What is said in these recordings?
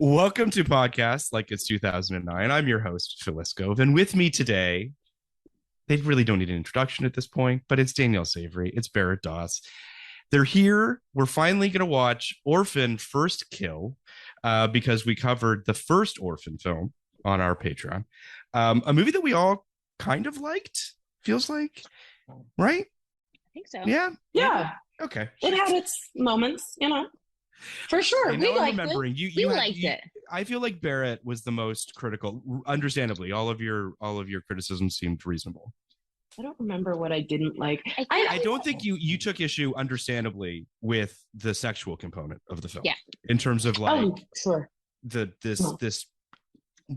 Welcome to Podcast Like It's 2009. I'm your host, Phil Iskov, and with me today, they really don't need an introduction at this point, but it's Danielle Savre, it's Barrett Doss. They're here. We're finally going to watch Orphan First Kill because we covered the first Orphan film on our Patreon. A movie that we all kind of liked, feels like, right? I think so. Yeah? Yeah. Okay. It had its moments, for sure. And now I'm remembering We liked it. I feel like Barrett was the most critical. Understandably, all of your criticisms seemed reasonable. I don't remember what I didn't like. I don't think you took issue, understandably, with the sexual component of the film. Yeah. In terms of Sure. this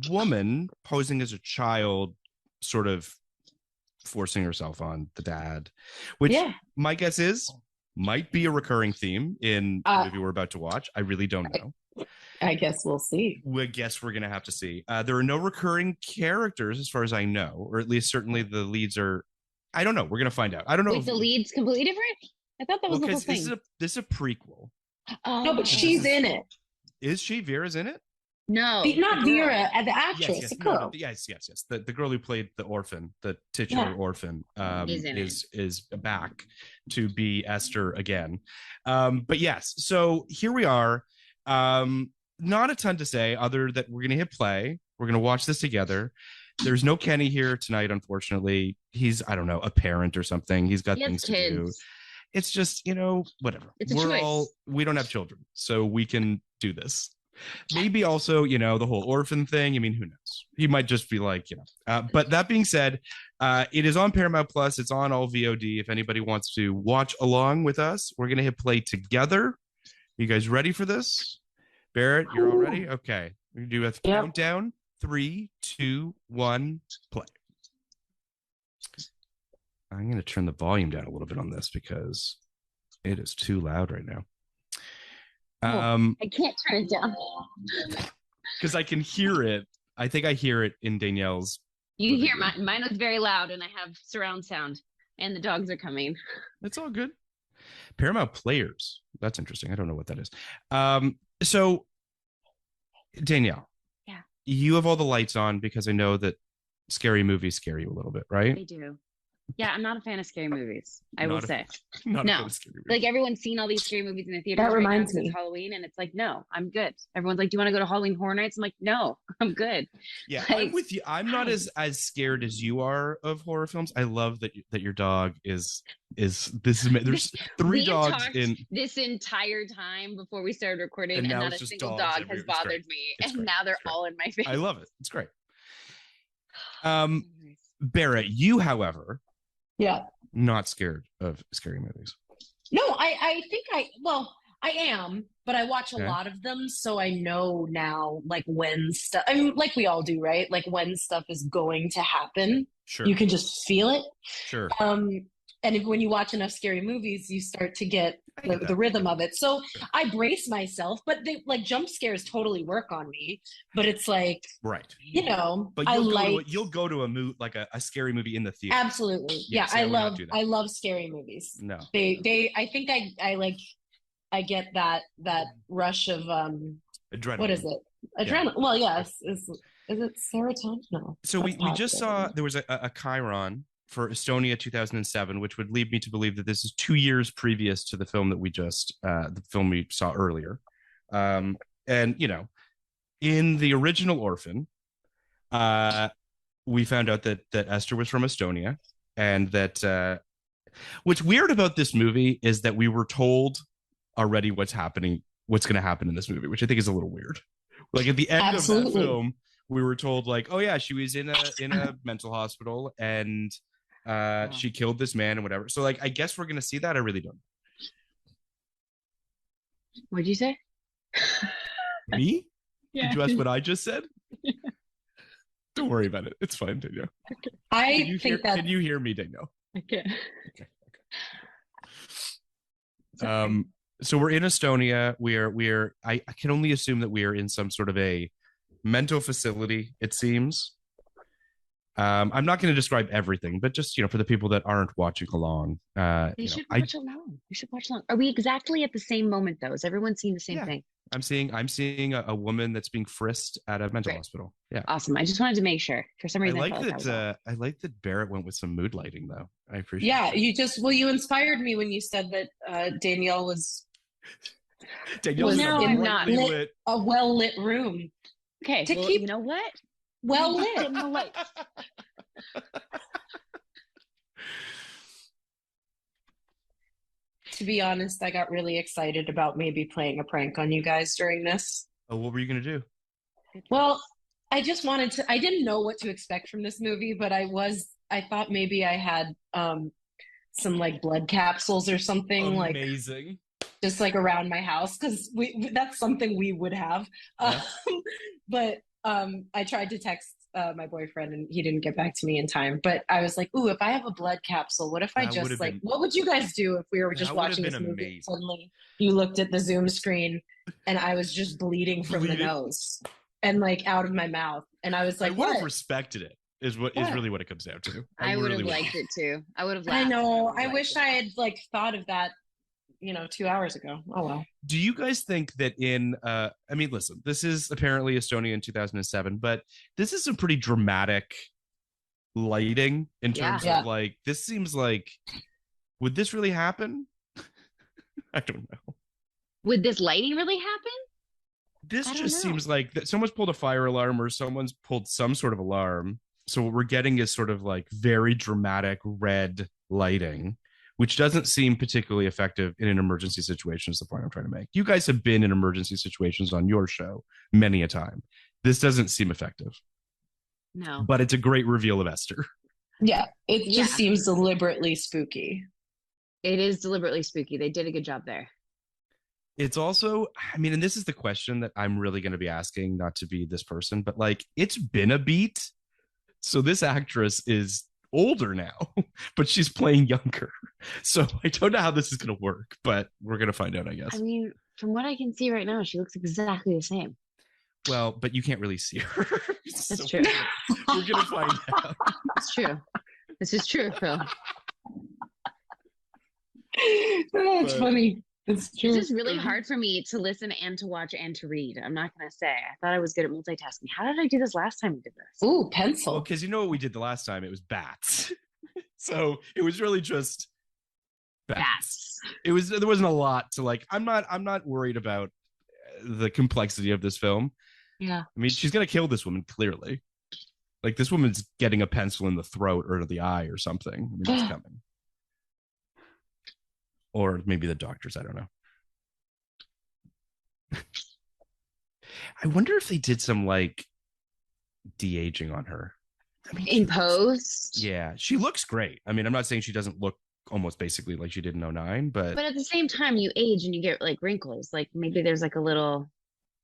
woman posing as a child, sort of forcing herself on the dad, which my guess is might be a recurring theme in the movie we're about to watch. I really don't know. I guess we'll see. I guess we're going to have to see. There are no recurring characters as far as I know, or at least certainly the leads are, I don't know. We're going to find out. I don't know. Wait, the lead's completely different? I thought that was the whole thing. This is a prequel. No, but she's in it. Is she? Vera's in it? No. Not Vera, the actress. Yes, the girl. Yes. The girl who played the orphan, the titular orphan, is back to be Esther again. But yes, so here we are. Not a ton to say other that we're going to hit play. We're going to watch this together. There's no Kenny here tonight, unfortunately. He's, I don't know, a parent or something. He's got things to do. It's just, whatever. It's a choice. We don't have children, so we can do this. Maybe also, the whole orphan thing. I mean, who knows? He might just be like, But that being said, it is on Paramount Plus. It's on all VOD. If anybody wants to watch along with us, we're going to hit play together. You guys ready for this? Barrett, you're all ready? Okay. We do a countdown. 3, 2, 1, play. I'm going to turn the volume down a little bit on this because it is too loud right now. I can't turn it down. Because I can hear it. I think I hear it in Danielle's. You hear mine was very loud, and I have surround sound, and the dogs are coming. It's all good. Paramount Players. That's interesting. I don't know what that is. So, Danielle. Yeah. You have all the lights on because I know that scary movies scare you a little bit, right? They do. Yeah, I'm not a fan of scary movies, I will say. No. Like, everyone's seen all these scary movies in the theater. That reminds me. It's Halloween, and it's like, no, I'm good. Everyone's like, do you want to go to Halloween Horror Nights? I'm like, no, I'm good. Yeah, like, I'm with you. I'm not as scared as you are of horror films. I love that your dog is there's 3 dogs in this entire time before we started recording, and not a single dog has bothered me. And now they're all in my face. I love it. It's great. Barrett, you, however, not scared of scary movies. No, I think I am, but I watch a lot of them, so I know now, like, when stuff, I mean, like we all do, right? Like, when stuff is going to happen. Sure. You can just feel it. Sure. And when you watch enough scary movies, you start to get the rhythm of it. So I brace myself, but jump scares totally work on me. But it's like, right. But you'll go to a movie, like a scary movie in the theater. Absolutely. Yes, I love scary movies. No. I think I get that rush of adrenaline. What is it? Adrenaline. Yeah. Well, yes. Is it serotonin? No. So we just saw there was a Chiron for Estonia 2007, which would lead me to believe that this is 2 years previous to the film that the film we saw earlier. And, in the original Orphan, we found out that Esther was from Estonia, and that what's weird about this movie is that we were told already what's going to happen in this movie, which I think is a little weird. Like, at the end of that film, we were told, like, oh yeah, she was in a mental hospital, and she killed this man and whatever. So, like, I guess we're gonna see that. I really don't. What'd you say? Me? Yeah. Did you ask what I just said? Yeah. Don't worry about it. It's fine, Danielle. Okay. Can you hear me, Danielle? Okay. So we're in Estonia. I can only assume that we are in some sort of a mental facility, it seems. I'm not going to describe everything, but just, for the people that aren't watching along. They should watch along. We should watch along. Are we exactly at the same moment, though? Is everyone seeing the same thing? I'm seeing a woman that's being frisked at a mental Great. hospital. Yeah. Awesome. I just wanted to make sure. For some reason, I I like felt like I was off. that. I like that Barrett went with some mood lighting, though. I appreciate. Yeah, that. you inspired me when you said that Danielle was Danielle's in a brightly lit, a well lit room. Okay, to keep you know what? Well lit in the light. To be honest, I got really excited about maybe playing a prank on you guys during this. Oh, what were you gonna do? Well, I just wanted to. I didn't know what to expect from this movie, but I thought maybe I had some like blood capsules or something amazing, just like around my house because that's something we would have. Yeah. But I tried to text my boyfriend and he didn't get back to me in time. But I was like, ooh, if I have a blood capsule, what if I just like, what would you guys do if we were just watching this movie? Amazing. Suddenly you looked at the Zoom screen and I was just bleeding from the nose and like out of my mouth. And I was like, I would have respected it. Is really what it comes down to. I would have liked it too. I would have laughed. I know. I wish I had like thought of that 2 hours ago. Oh well. Do you guys think that I mean, listen, this is apparently Estonia in 2007, but this is some pretty dramatic lighting in terms of like, this seems like, would this really happen? I don't know. Would this lighting really happen? This just seems like that someone's pulled a fire alarm or someone's pulled some sort of alarm. So what we're getting is sort of like very dramatic red lighting, which doesn't seem particularly effective in an emergency situation is the point I'm trying to make. You guys have been in emergency situations on your show many a time. This doesn't seem effective. No. But it's a great reveal of Esther. Yeah, it just seems deliberately spooky. It is deliberately spooky. They did a good job there. It's also, I mean, and this is the question that I'm really going to be asking, not to be this person, but like, it's been a beat. So this actress is older now, but she's playing younger. So I don't know how this is going to work, but we're going to find out, I guess. I mean, from what I can see right now, she looks exactly the same. Well, but you can't really see her. That's true. We're going to find out. It's true. This is true, Phil. That's funny. It's true. This is really hard for me to listen and to watch and to read. I'm not going to say. I thought I was good at multitasking. How did I do this last time we did this? Ooh, pencil. Well, because you know what we did the last time? It was bats. So it was really just bats. There wasn't a lot to like. I'm not worried about the complexity of this film. Yeah. I mean, she's going to kill this woman, clearly. Like, this woman's getting a pencil in the throat or the eye or something. I mean, it's coming. Or maybe the doctors, I don't know. I wonder if they did some like de-aging on her. I mean, in post? Yeah, she looks great. I mean, I'm not saying she doesn't look almost basically like she did in 09, but at the same time, you age and you get like wrinkles. Like maybe there's like a little,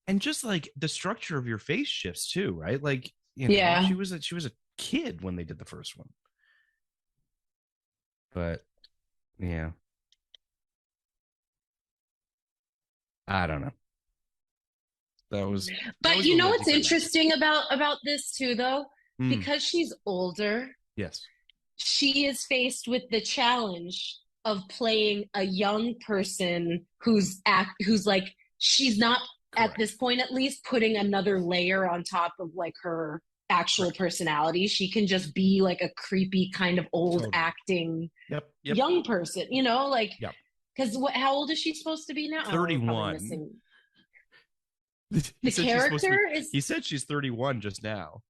and just like the structure of your face shifts too, right? Like, you know, she was a kid when they did the first one. But yeah. I don't know. But you know what's interesting about this too, though? Because she's older. Yes. She is faced with the challenge of playing a young person who's like, she's not at this point, at least, putting another layer on top of like her actual personality. She can just be like a creepy kind of old acting young person, you know, like. Yep. Because how old is she supposed to be now? 31. The character is. He said she's 31 just now,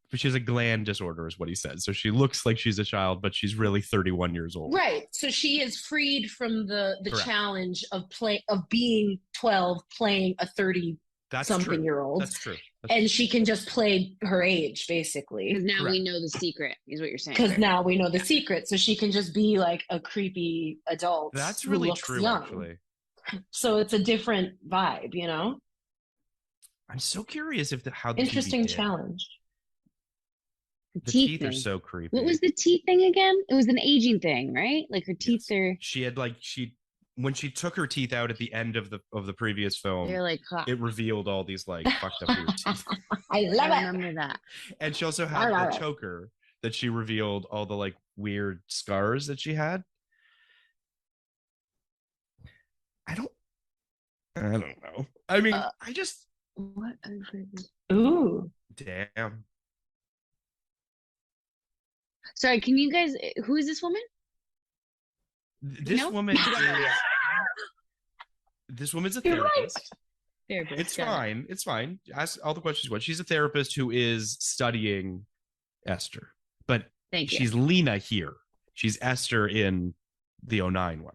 but she has a gland disorder, is what he said. So she looks like she's a child, but she's really 31 years old. Right. So she is freed from the challenge of being 12, playing a 30-something-year-old. That's true. And she can just play her age, basically. Because now we know the secret, is what you're saying. Because now we know the secret. So she can just be like a creepy adult. That's really true, young. Actually. So it's a different vibe, you know? I'm so curious how the interesting challenge. The teeth are so creepy. What was the teeth thing again? It was an aging thing, right? Like her teeth are. She had when she took her teeth out at the end of the previous film, they're like it revealed all these like fucked up weird teeth. I remember that. And she also had a choker that she revealed all the like weird scars that she had. I don't know. I mean, I just what? Ooh. damn. Sorry, can you guys? Who is this woman? This No? woman is. This woman's a You're right. therapist. Therapist. It's got it. fine. It's fine. Ask all the questions you want. She's a therapist who is studying Esther, but Thank you. she's Lena here. She's Esther in the 09 one.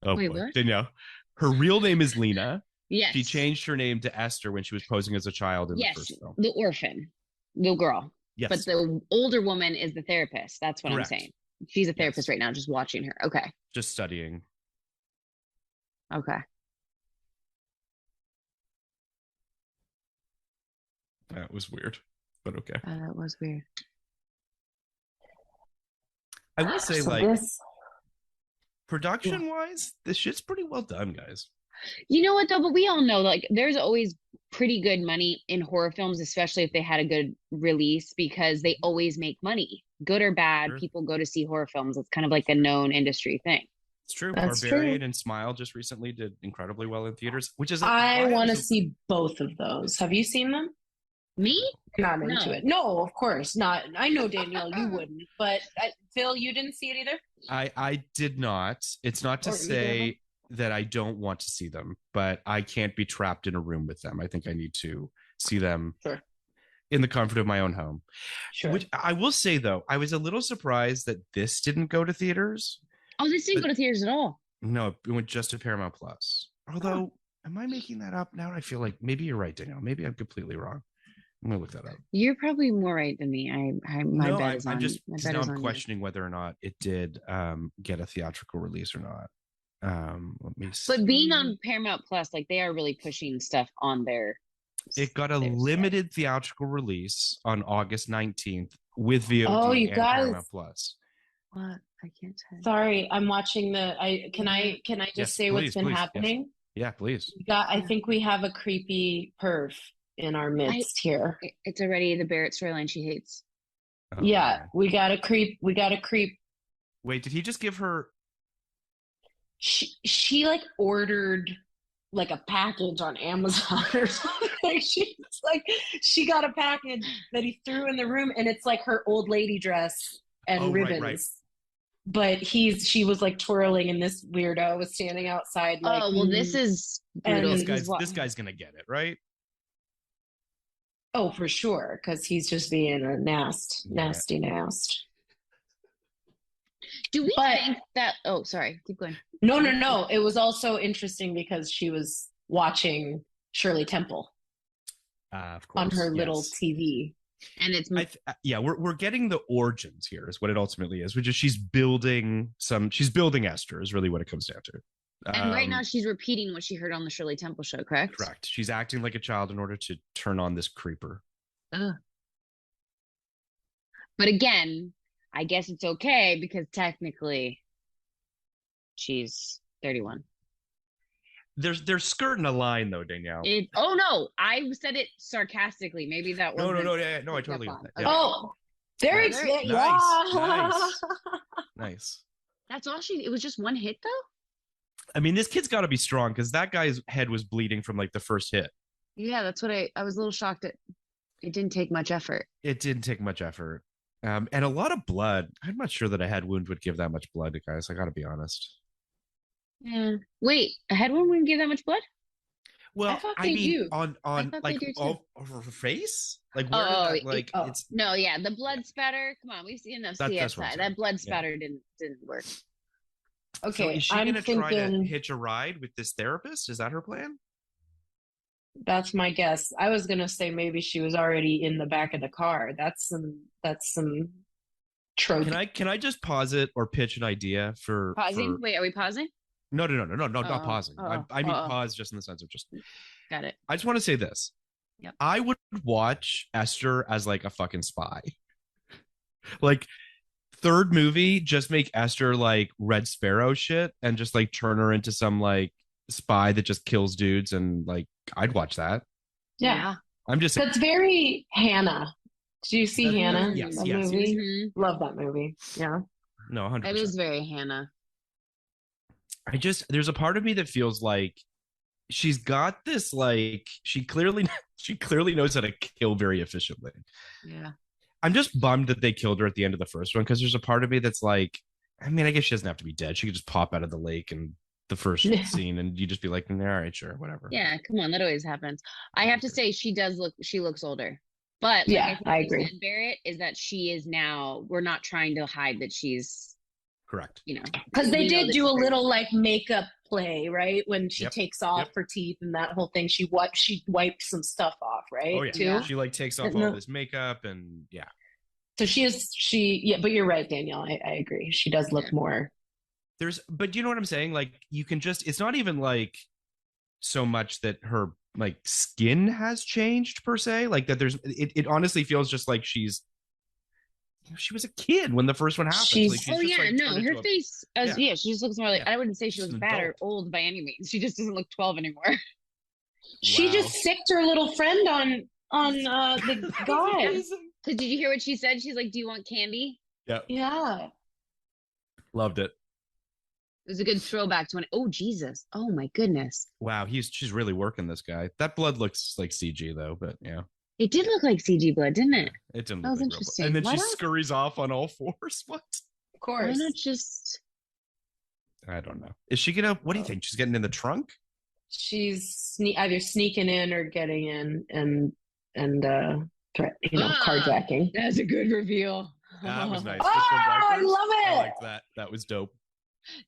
Oh, Wait, boy. what? Danielle. Her real name is Lena. Yes. She changed her name to Esther when she was posing as a child in the Yes, first film. the orphan, the girl. Yes. But the older woman is the therapist. That's what Correct. I'm saying. She's a therapist Yes. right now, just watching her. Okay. Just studying. Okay. That was weird, but okay. That was weird. I will say, So like, this, production-wise, this shit's pretty well done, guys. You know what though? But we all know, like, there's always pretty good money in horror films, especially if they had a good release, because they always make money, good or bad. Sure. People go to see horror films. It's kind of like a known industry thing. It's true. That's Barbarian true. and Smile just recently did incredibly well in theaters, which is I why want to was- see both of those. Have you seen them? Me? Not into No. it. No, of course not. I know, Danielle, you wouldn't. But Phil, you didn't see it either? I did not. It's not to Or either of say that I don't want to see them, but I can't be trapped in a room with them. I think I need to see them Sure. in the comfort of my own home. Sure. Which I will say though, I was a little surprised that this didn't go to theaters. Oh, this didn't But- go to theaters at all. No, it went just to Paramount Plus. Although, am I making that up now? I feel like maybe you're right, Danielle. Maybe I'm completely wrong. I'm gonna look that up. You're probably more right than me. My No, bet is I'm on. just my because bet now is I'm on you. questioning whether or not it did get a theatrical release or not. Let me see. But being on Paramount Plus, like they are really pushing stuff on their. It got a their site. limited theatrical release on August 19th with VOD Oh, you and guys. Paramount Plus. What? I can't tell. Sorry, I'm watching the. Can I just Yes, say please, what's been please, yes. happening? Yeah, please. I think we have a creepy perv in our midst here. It's already the Barrett storyline she hates. Oh, Yeah, man. we got a creep. We got a creep. Wait, did he just give her? She like ordered like a package on Amazon or something. She got a package that he threw in the room, and it's like her old lady dress and Oh, right, ribbons. right. But she was like twirling, and this weirdo was standing outside. Like, Oh well, this is And brutal. This guy's gonna get it, right? oh, for sure, because he's just being a nasty. Do we But- think that? Oh, sorry. Keep going. No. It was also interesting because she was watching Shirley Temple Of course. on her little yes. TV. And it's Yeah, we're getting the origins here is what it ultimately is, which is she's building Esther is really what it comes down to. and right now she's repeating what she heard on the Shirley Temple show. Correct. Correct. She's acting like a child in order to turn on this creeper. Ugh. But again, I guess it's okay because technically she's 31. They're skirting a line though, Danielle. Oh no, I said it sarcastically. Maybe that No, wasn't. I totally fine. get that. Okay. Yeah. Oh, there it's Nice, nice. Nice. That's all she. It was just one hit though. I mean, this kid's got to be strong because that guy's head was bleeding from like the first hit. Yeah, that's what I was a little shocked at. It didn't take much effort. It didn't take much effort. And a lot of blood. I'm not sure that a head wound would give that much blood to guys. I got to be honest. Yeah. Wait, a head wound wouldn't give that much blood? Well, thought I they mean, do. on thought they like do, too. all over her face, like where Oh, did that, like oh. it's No, yeah, the blood spatter. Come on, we've seen enough That's what I'm CSI. saying. That blood Yeah. spatter didn't work. So Okay, is she I'm gonna try to thinking hitch a ride with this therapist? Is that her plan? that's my guess. I was gonna say maybe she was already in the back of the car. That's some trope. Can I just pause it or pitch an idea for Pausing. for- Wait, are we pausing? No, not Oh, pausing. oh, I mean oh. pause just in the sense of just. Got it. I just want to say this. Yep. I would watch Esther as like a fucking spy. Like third movie, just make Esther like Red Sparrow shit and just like turn her into some like spy that just kills dudes and like I'd watch that. Yeah, I'm just that's very Hannah. Did you see That- Hannah? yes, that yes. movie? Mhm. Love that movie. Yeah. no 100%. It is very Hannah. There's a part of me that feels like she's got this like she clearly knows how to kill very efficiently. Yeah. I'm just bummed that they killed her at the end of the first one because there's a part of me that's like, I mean, I guess she doesn't have to be dead. She could just pop out of the lake and the first scene, and you just be like, all right, sure, whatever. Yeah, come on, that always happens. I have to say, she looks older. But like Yeah, I you agree. said, Barrett, is that she is now, we're not trying to hide that she's, Correct. Because they we know did that do a she's little like makeup play, right? When she Yep. takes off her teeth and that whole thing, she wipes some stuff off, right? Oh yeah. Too. She like takes off all this makeup and yeah. So but you're right, Danielle. I agree. She does look more. But you know what I'm saying? Like you can just, it's not even like so much that her like skin has changed per se. Like that it honestly feels just like she was a kid when the first one happened. Like, her face, she just looks more like, I wouldn't say she looks bad or old by any means. She just doesn't look 12 anymore. She just sicked her little friend on the guy. Because did you hear what she said? She's like, "Do you want candy?" Yeah. Loved it. It was a good throwback to when. Oh Jesus! Oh my goodness! Wow, she's really working this guy. That blood looks like CG though, but yeah. It did look like CG blood, didn't it? It didn't. That was interesting. And then she scurries off on all fours. What? Of course. Why not just? I don't know. Is she gonna? What do you think? She's getting in the trunk? She's either sneaking in or getting in, and carjacking. That's a good reveal. That was nice. I love it. I liked that. That was dope.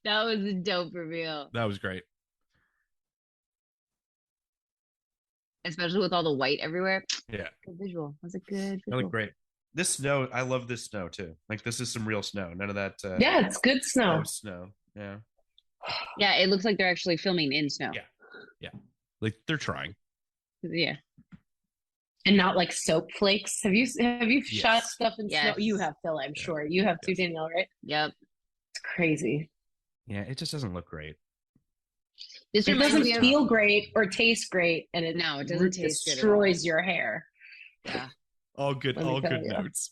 That was a dope reveal. That was great. Especially with all the white everywhere. Yeah. Good visual. That's a good visual. That looked great. This snow, I love this snow too. Like this is some real snow. None of that. Yeah, it's good snow. Snow. Yeah. Yeah, it looks like they're actually filming in snow. Yeah. Yeah. Like they're trying. Yeah. And not like soap flakes. Have you shot stuff in snow? You have, Phil, I'm sure. You have too, Danielle, right? Yep. It's crazy. Yeah, it just doesn't look great. It doesn't feel great or taste great, and it doesn't taste good. Destroys your hair. Yeah. All good notes.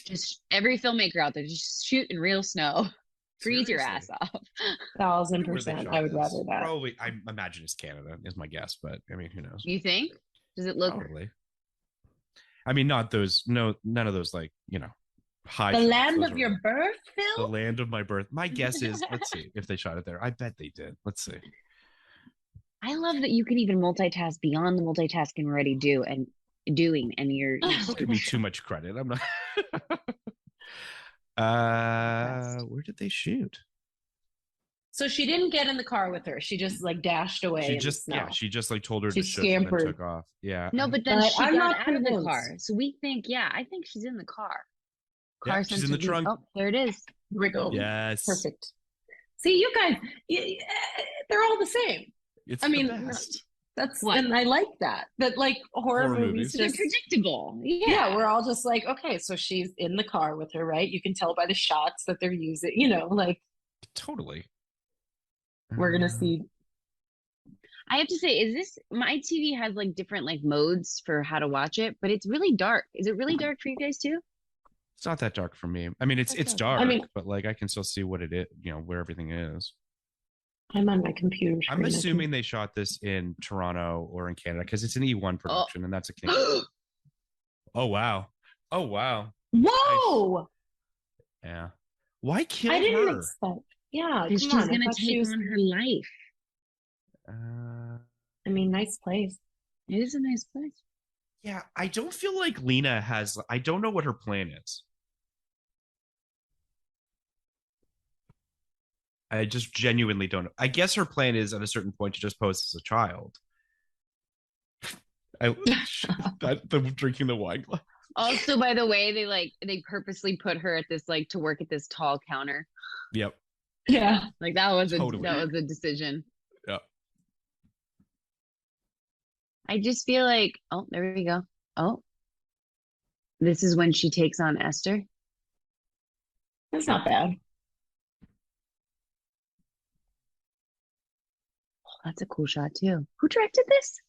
Just every filmmaker out there, just shoot in real snow. Freeze your ass off. 1,000%. I would rather that. Probably, I imagine it's Canada, is my guess, but I mean, who knows? You think? Does it look? Probably. I mean, none of those like, high. The land of your birth, Phil? The land of my birth. My guess is, let's see if they shot it there. I bet they did. Let's see. I love that you can even multitask beyond the multitasking we're already doing, and you're Don't give me too much credit. I'm not. Where did they shoot? So she didn't get in the car with her. She just like dashed away. She just like told her to shut and then took off. Yeah. No, but then she got out of the car. So we think, I think she's in the car. Yeah, she's in the trunk. Oh, there it is. Here we go. Yes. Perfect. See, you guys, they're all the same. It's best. That's what, and I like that. That like horror movies they're predictable. Yeah, we're all just like, okay, so she's in the car with her, right? You can tell by the shots that they're using, like totally. We're gonna see. I have to say, is this my TV has like different like modes for how to watch it, but it's really dark. Is it really dark for you guys too? It's not that dark for me. I mean, it's dark, but like I can still see what it is, where everything is. I'm on my computer screen. I'm assuming they shot this in Toronto or in Canada because it's an E1 production, and that's a Canadian. Oh wow! Oh wow! Whoa! Yeah. Why kill her? I didn't expect. Yeah, she's gonna take on her life. I mean, nice place. It is a nice place. Yeah, I don't feel like Lena has. I don't know what her plan is. I just genuinely don't know. I guess her plan is at a certain point to just pose as a child. The drinking the wine glass. Also, by the way, they purposely put her at this to work at this tall counter. Yep. Yeah. That was a decision. Yeah. I just feel like, oh, there we go. Oh, this is when she takes on Esther. That's not bad. Oh, that's a cool shot too. Who directed this?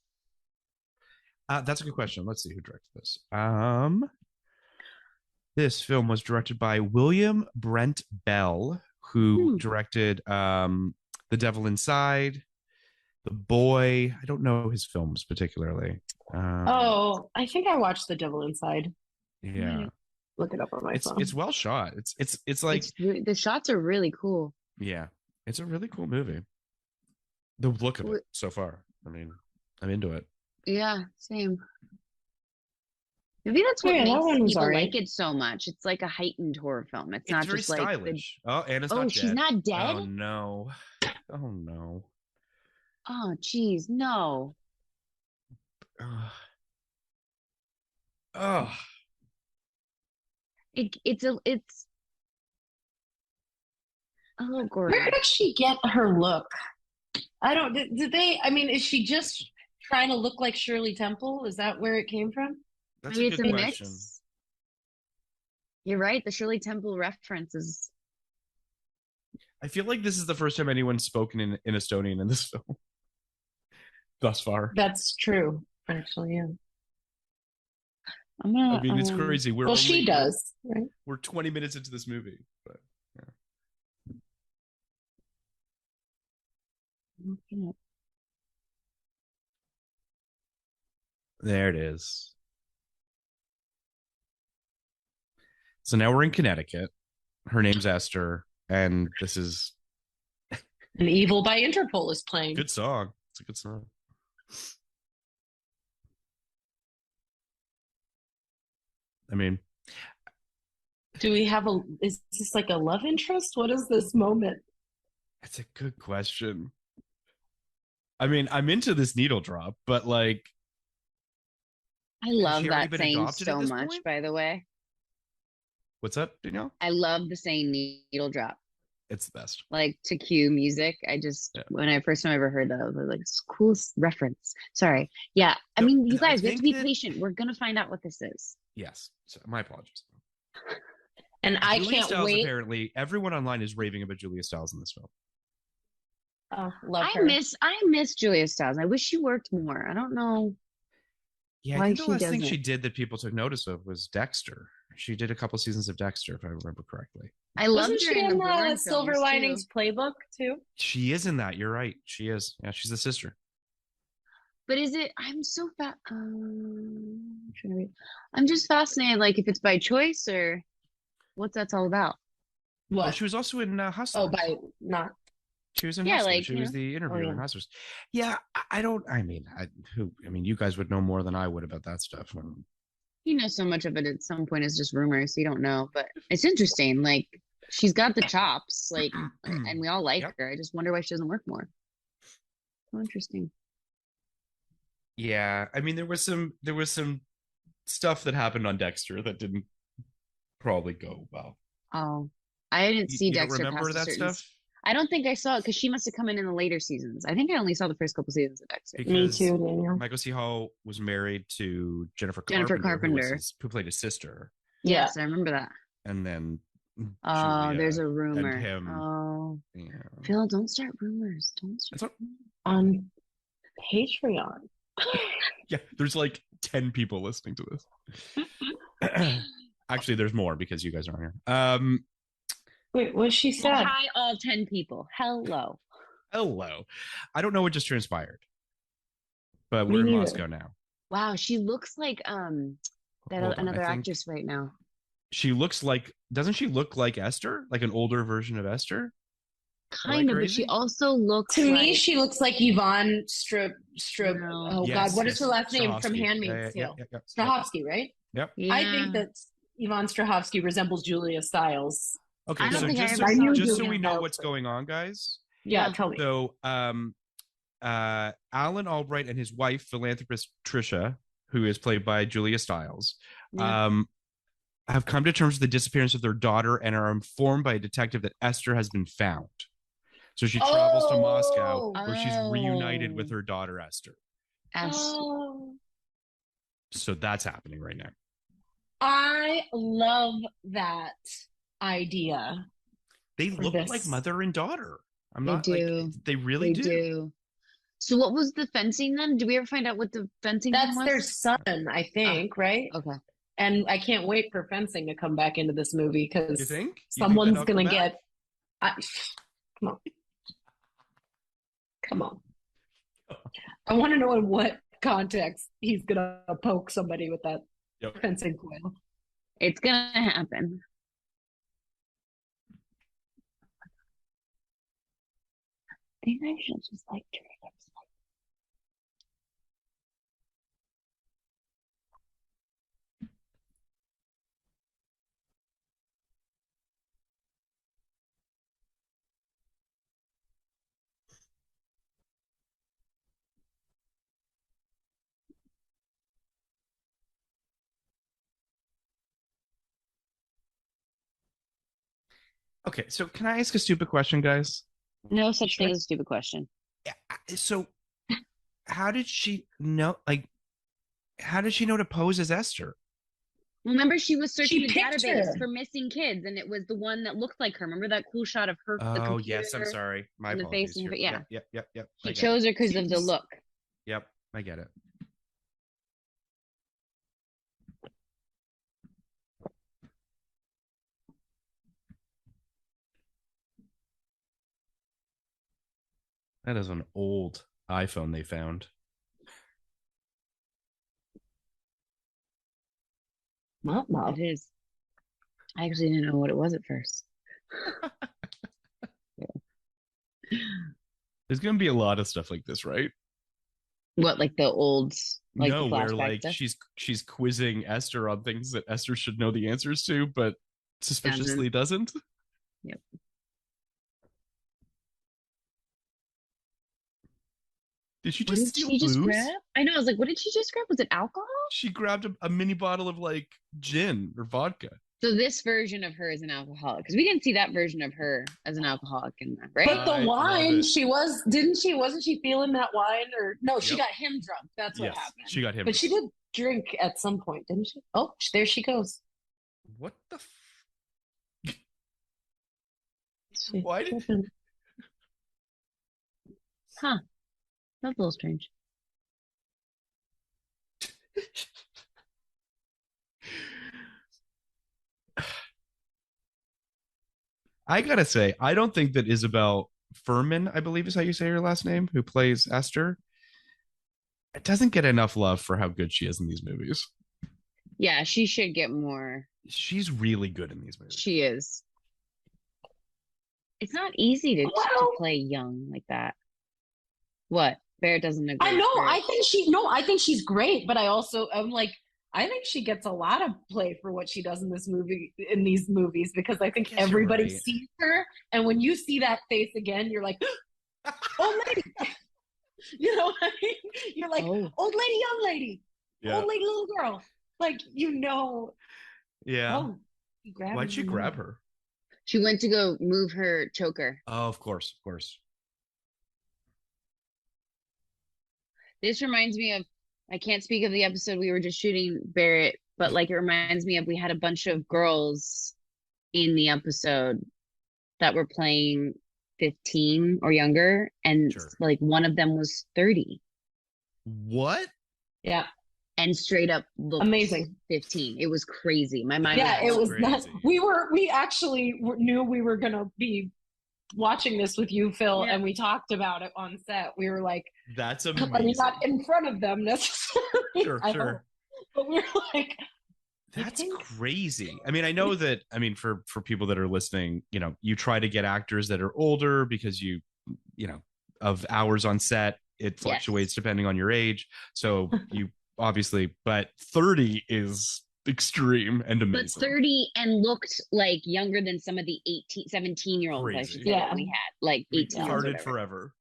That's a good question. Let's see who directed this. This film was directed by William Brent Bell, who directed The Devil Inside, The Boy. I don't know his films particularly. Oh, I think I watched The Devil Inside. Yeah, Look it up on my phone. it's well shot. It's like the shots are really cool. yeah, it's a really cool movie. The look of it so far. I mean, I'm into it. Yeah, same. Maybe that's what makes people like it so much. It's like a heightened horror film. It's not very just like stylish. Oh, Anna's not dead. She's not dead? Oh no. Oh no. Oh geez, no. Oh. It's a little gory. Where did she get her look? I don't. Did they? I mean, is she just trying to look like Shirley Temple? Is that where it came from? That's Maybe a good question. Mix. You're right. The Shirley Temple reference is. I feel like this is the first time anyone's spoken in Estonian in this film thus far. That's true, actually. Yeah. I mean, it's crazy. She does. Right? We're 20 minutes into this movie, but yeah. There it is. So now we're in Connecticut. Her name's Esther, and this is An Evil by Interpol is playing. Good song. It's a good song. I mean, do we have is this like a love interest? What is this moment? That's a good question. I mean, I'm into this needle drop, but like, I love that saying so much, point? By the way. What's up, Danielle? I love the saying needle drop. It's the best. Like to cue music. When I first time I ever heard that, I was like, it's a cool reference. Sorry. Yeah. I mean, you guys, we have to be patient. We're going to find out what this is. Yes. So, my apologies. And I can't wait. Apparently, everyone online is raving about Julia Stiles in this film. Oh, love her. I miss Julia Stiles. I wish she worked more. I don't know. Yeah, I think the last thing she did that people took notice of was Dexter. She did a couple seasons of Dexter, if I remember correctly. I love her in the Silver Linings Playbook too. She is in that. You're right. She is. Yeah, she's the sister. But is it? I'm so fat. I'm just fascinated. Like if it's by choice or what's that's all about. What? Oh, she was also in Hustlers. Oh, by not. She was in Hustlers. She was the interviewer in Hustlers. Yeah, I don't. I mean, you guys would know more than I would about that stuff. You know, so much of it at some point is just rumors. So you don't know, but it's interesting. Like she's got the chops, like, and we all like her. I just wonder why she doesn't work more. So interesting. Yeah, I mean, there was some stuff that happened on Dexter that didn't probably go well. Oh, I didn't see Dexter. Don't remember that stuff? I don't think I saw it because she must have come in the later seasons. I think I only saw the first couple seasons of Dexter. Because me too, Daniel. Michael C. Hall was married to Jennifer Carpenter. Who played his sister. Yes, I remember that. And then there's a rumor. And him. Oh, yeah. Phil, don't start rumors. Don't start. On Patreon. Yeah, there's like 10 people listening to this. Actually, there's more because you guys aren't here. Wait, what she said? Well, hi, all 10 people. Hello. I don't know what just transpired, but we're in Moscow now. Wow, she looks like another actress right now. She looks like, doesn't she look like Esther? Like an older version of Esther? Kind of, but she also looks to me, she looks like Yvonne Oh God, what is her last name from Handmaid's Tale? Strahovski, right? Yep. Yeah. I think that Yvonne Strahovski resembles Julia Stiles. Okay, so just so we know what's going on, guys. Yeah, tell me. So, Alan Albright and his wife, philanthropist Trisha, who is played by Julia Stiles, have come to terms with the disappearance of their daughter and are informed by a detective that Esther has been found. So she travels to Moscow, where she's reunited with her daughter Esther. So that's happening right now. I love that idea. They look like mother and daughter. They really do. So what was the fencing then? Did we ever find out what the fencing was? That's their son, I think, right? Okay. And I can't wait for fencing to come back into this movie because someone's going to get... Come on. I want to know in what context he's gonna poke somebody with that fencing coil. It's gonna happen. I think I should just like turn it up. Okay, so can I ask a stupid question, guys? No such thing as a stupid question. Yeah. So, how did she know? Like, how did she know to pose as Esther? Remember, she was searching the database her for missing kids, and it was the one that looked like her. Remember that cool shot of her? Oh, yes. I'm sorry. My apologies. Face, yeah. Yep. She chose her because of the look. Yep, I get it. That is an old iPhone they found. It is. I actually didn't know what it was at first. There's gonna be a lot of stuff like this, right? What, like the old, like no, the where like stuff? she's quizzing Esther on things that Esther should know the answers to, but suspiciously doesn't. Yep. Did she just steal booze? Grab? I know. I was like, what did she just grab? Was it alcohol? She grabbed a mini bottle of like gin or vodka. So this version of her is an alcoholic, because we didn't see that version of her as an alcoholic in that, right? But the wine, wasn't she feeling that wine? Or no, she got him drunk. That's what happened. She got him. But she did drink at some point, didn't she? Oh, there she goes. What the? Why did? Huh? That's a little strange. I gotta say, I don't think that Isabel Furman, I believe is how you say her last name, who plays Esther, it doesn't get enough love for how good she is in these movies. Yeah, she should get more. She's really good in these movies. She is. It's not easy to play young like that. What? Barrett doesn't agree. I know. I think she's great, but I'm like, I think she gets a lot of play for what she does in these movies, because I think everybody sees her, and when you see that face again, you're like, old lady. You know what I mean? You're like, old lady, young lady, old lady, little girl. Like, you know. Yeah. Why'd she grab her? She went to go move her choker. Oh, of course. This reminds me of, I can't speak of the episode we were just shooting, Barrett, but like it reminds me of, we had a bunch of girls in the episode that were playing 15 or younger, and like one of them was 30. What? Yeah. And straight up looked amazing. 15. It was crazy. My mind. Yeah, it was not. We actually knew we were gonna be watching this with you, Phil, and we talked about it on set. We were like, that's amazing. I mean, not in front of them necessarily. Sure. But we were like, that's crazy. I mean, I know that, for people that are listening, you try to get actors that are older because you know, of hours on set, it fluctuates depending on your age. So you obviously, but 30 is extreme and amazing. But 30 and looked like younger than some of the 17-year-olds I should say that we had, like 18. Started forever.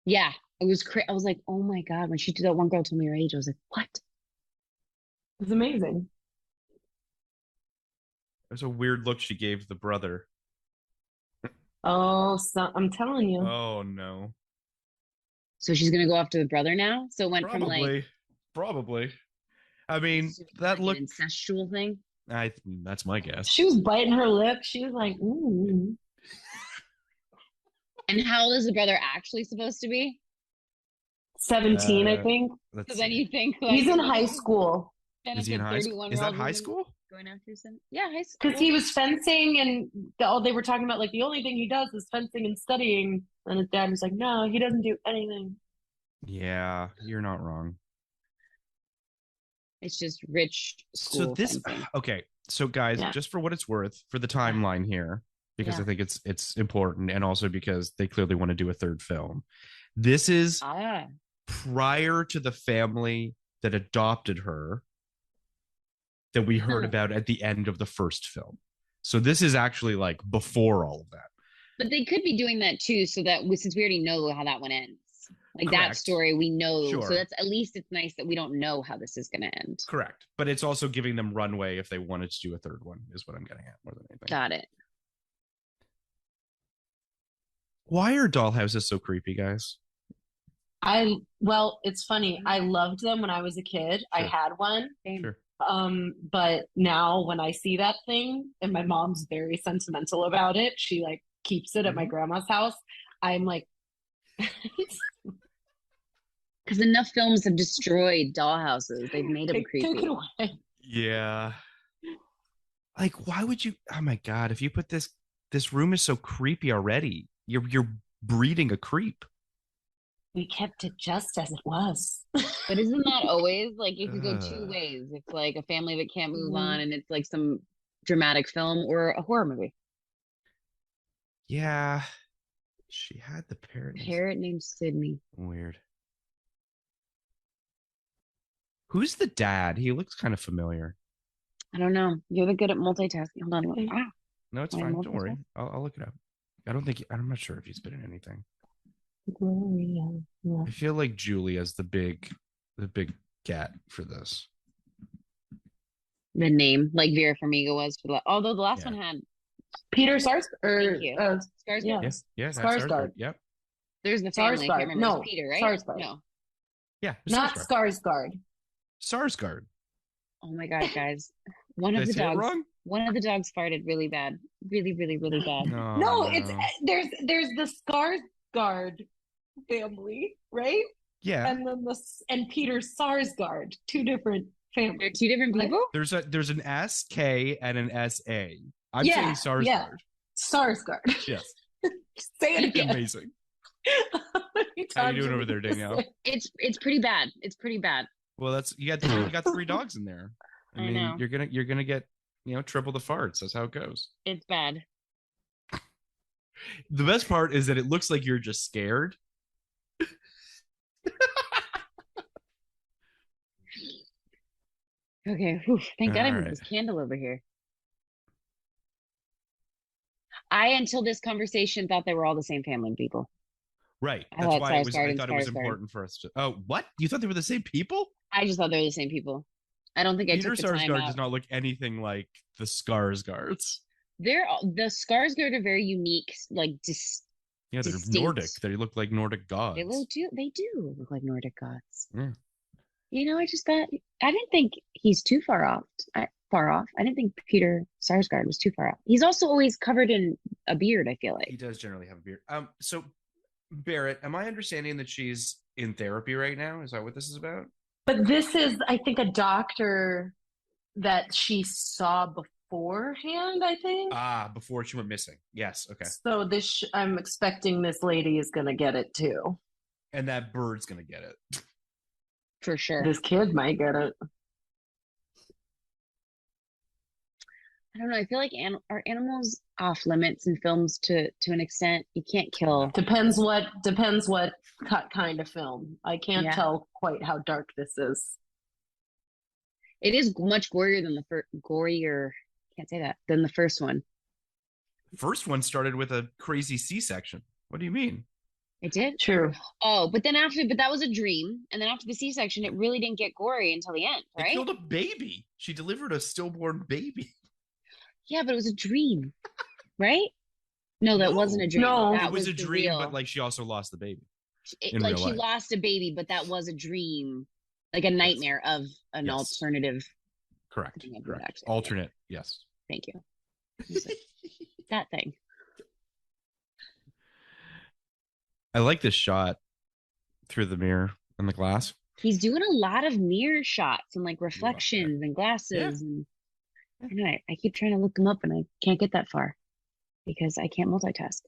Yeah, it was crazy. I was like, oh my god, when she did that, one girl told me her age. I was like, what? It was amazing. There's a weird look she gave the brother. Oh, I'm telling you. Oh no. So she's gonna go after the brother now. So it went from like probably. I mean, that like an incestual thing. That's my guess. She was biting her lip. She was like, ooh. And how old is the brother actually supposed to be? 17, I think. So then you think like, he's in high school. Is he in high school? Is that high school? Going after him? Yeah, high school. Because he was fencing, and they were talking about like the only thing he does is fencing and studying. And his dad was like, no, he doesn't do anything. Yeah, you're not wrong. It's just rich So school this fencing. okay. So guys, Yeah. just for what it's worth, for the timeline here, because Yeah. I think it's important, and also because they clearly want to do a third film. This is Ah, prior to the family that adopted her that we heard about at the end of the first film. So this is actually like before all of that. but they could be doing that too, so that since we already know how that one ends, like that Correct. story we know. So Sure. that's at least it's nice that we don't know how this is going to end. Correct. But it's also giving them runway if they wanted to do a third one, is what I'm getting at more than anything. Got it. Why are dollhouses so creepy, guys? Well, it's funny. I loved them when I was a kid. I Sure. had one. Sure. But now when I see that thing, and my mom's very sentimental about it, she like keeps it at my grandma's house. I'm like, Because enough films have destroyed dollhouses. They've made them take creepy. it away. Yeah. Like, why would you? Oh my god! If you put this room is so creepy already. You're breeding a creep. We kept it just as it was. But isn't that always like it could go two Ugh. ways? It's like a family that can't move Mhm. on, and it's like some dramatic film or a horror movie. Yeah. She had the parrot. Parrot named Sydney. Weird. Who's the dad? He looks kind of familiar. I don't know. You're the good at multitasking. Hold on. Ah, No, it's Why fine. multitasking? Don't worry. I'll look it up. I'm not sure if he's been in anything. Gloria. Yeah. I feel like Julia's the big cat for this. the name, like Vera Farmiga was for the. Although the last Yeah. one had Peter Sars or Thank you. Skarsgård. yeah. Yes. Yeah. That's Skarsgård. Skarsgård. Yep. There's the family. I Sarsgaard. can't remember. No, It's Peter, right? Sarsgaard. No. Yeah. Not Skarsgård. Skarsgård. Sarsgaard. Oh my god, guys! One Did of I the say it dogs. wrong? One of the dogs farted really bad. Really, really, really bad. Oh, No, it's there's the Skarsgård family, right? yeah. And then and Peter Sarsgaard, two different They're families. two different people. There's an SK and an SA. I'm Yeah, saying Sarsgaard. yeah. Sarsgaard. Yes. Say it again. Amazing. How you doing over there, Danielle? It's pretty bad. It's pretty bad. Well, that's you got 3 dogs in there. I mean, know. you're gonna get triple the farts. That's how it goes. It's bad. The best part is that it looks like you're just scared. Okay. Whew, thank God I All moved right. this candle over here. I, until this conversation, thought they were all the same family people. Right. I That's thought why Sarsgaard I and thought it was Skarsgård. important for us to. Oh, what? You thought they were the same people? I just thought they were the same people. I don't think I Peter took the time Sarsgaard out. does not look anything like the Skarsgårds. The Skarsgård are very unique, like Yeah, they're distinct. Nordic. They look like Nordic gods. They do look like Nordic gods. Yeah. I just thought I didn't think he's too far off. I didn't think Peter Sarsgaard was too far off. He's also always covered in a beard, I feel He like. does generally have a beard. So Barrett, am I understanding that she's in therapy right now? Is that what this is about? But this is, I think, a doctor that she saw beforehand, I think. Before she went missing. Yes. Okay. So I'm expecting this lady is going to get it too. And that bird's gonna get it. For sure. This kid might get it. I don't know. I feel like are animals off limits in films to an extent? You can't kill. Depends what kind of film. I can't Yeah. tell quite how dark this is. It is much gorier than can't say that, than the first one. First one started with a crazy C-section. What do you mean? It did? True. Oh, but that was a dream. And then after the C-section, it really didn't get gory until the end, They right? killed a baby. She delivered a stillborn baby. Yeah, but it was a dream, right? No, that No. wasn't a dream. No. That It was a the dream, real. but like she also lost the baby. Like real she life. lost a baby, but that was a dream, like a nightmare of an Yes. alternative. Correct. thing I did Correct. actually, yeah. Alternate. Yes. Thank you. That thing. I like this shot through the mirror and the glass. He's doing a lot of mirror shots and like reflections and glasses. Yeah. And I know I keep trying to look them up and I can't get that far because I can't multitask.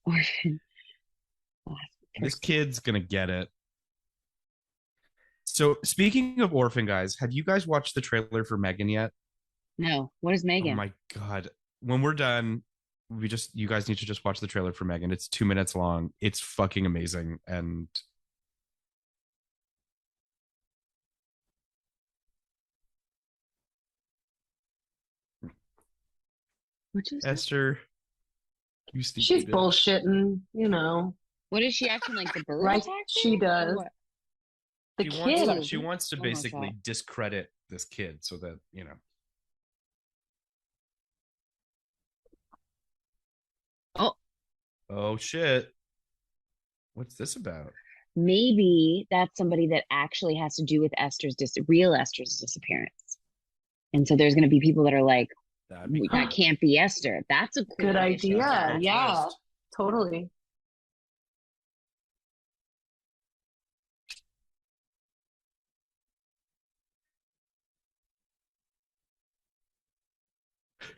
Orphan. This kid's gonna get it. So speaking of Orphan, guys, have you guys watched the trailer for Megan yet? No. What is Oh Megan? my god. When we're done, you guys need to just watch the trailer for Megan. It's 2 minutes long. It's fucking amazing. And Which is Esther, you She's bitch. bullshitting, you know. What is she acting like, the bird Like attacker? she does. What? The She kid. wants to One more basically shot. discredit this kid so that, Oh, oh shit. What's this about? maybe that's somebody that actually has to do with real Esther's disappearance. And so there's going to be people that are like, That'd be that can't be Esther. That's a cool Good addition. idea. Yeah, twist. totally.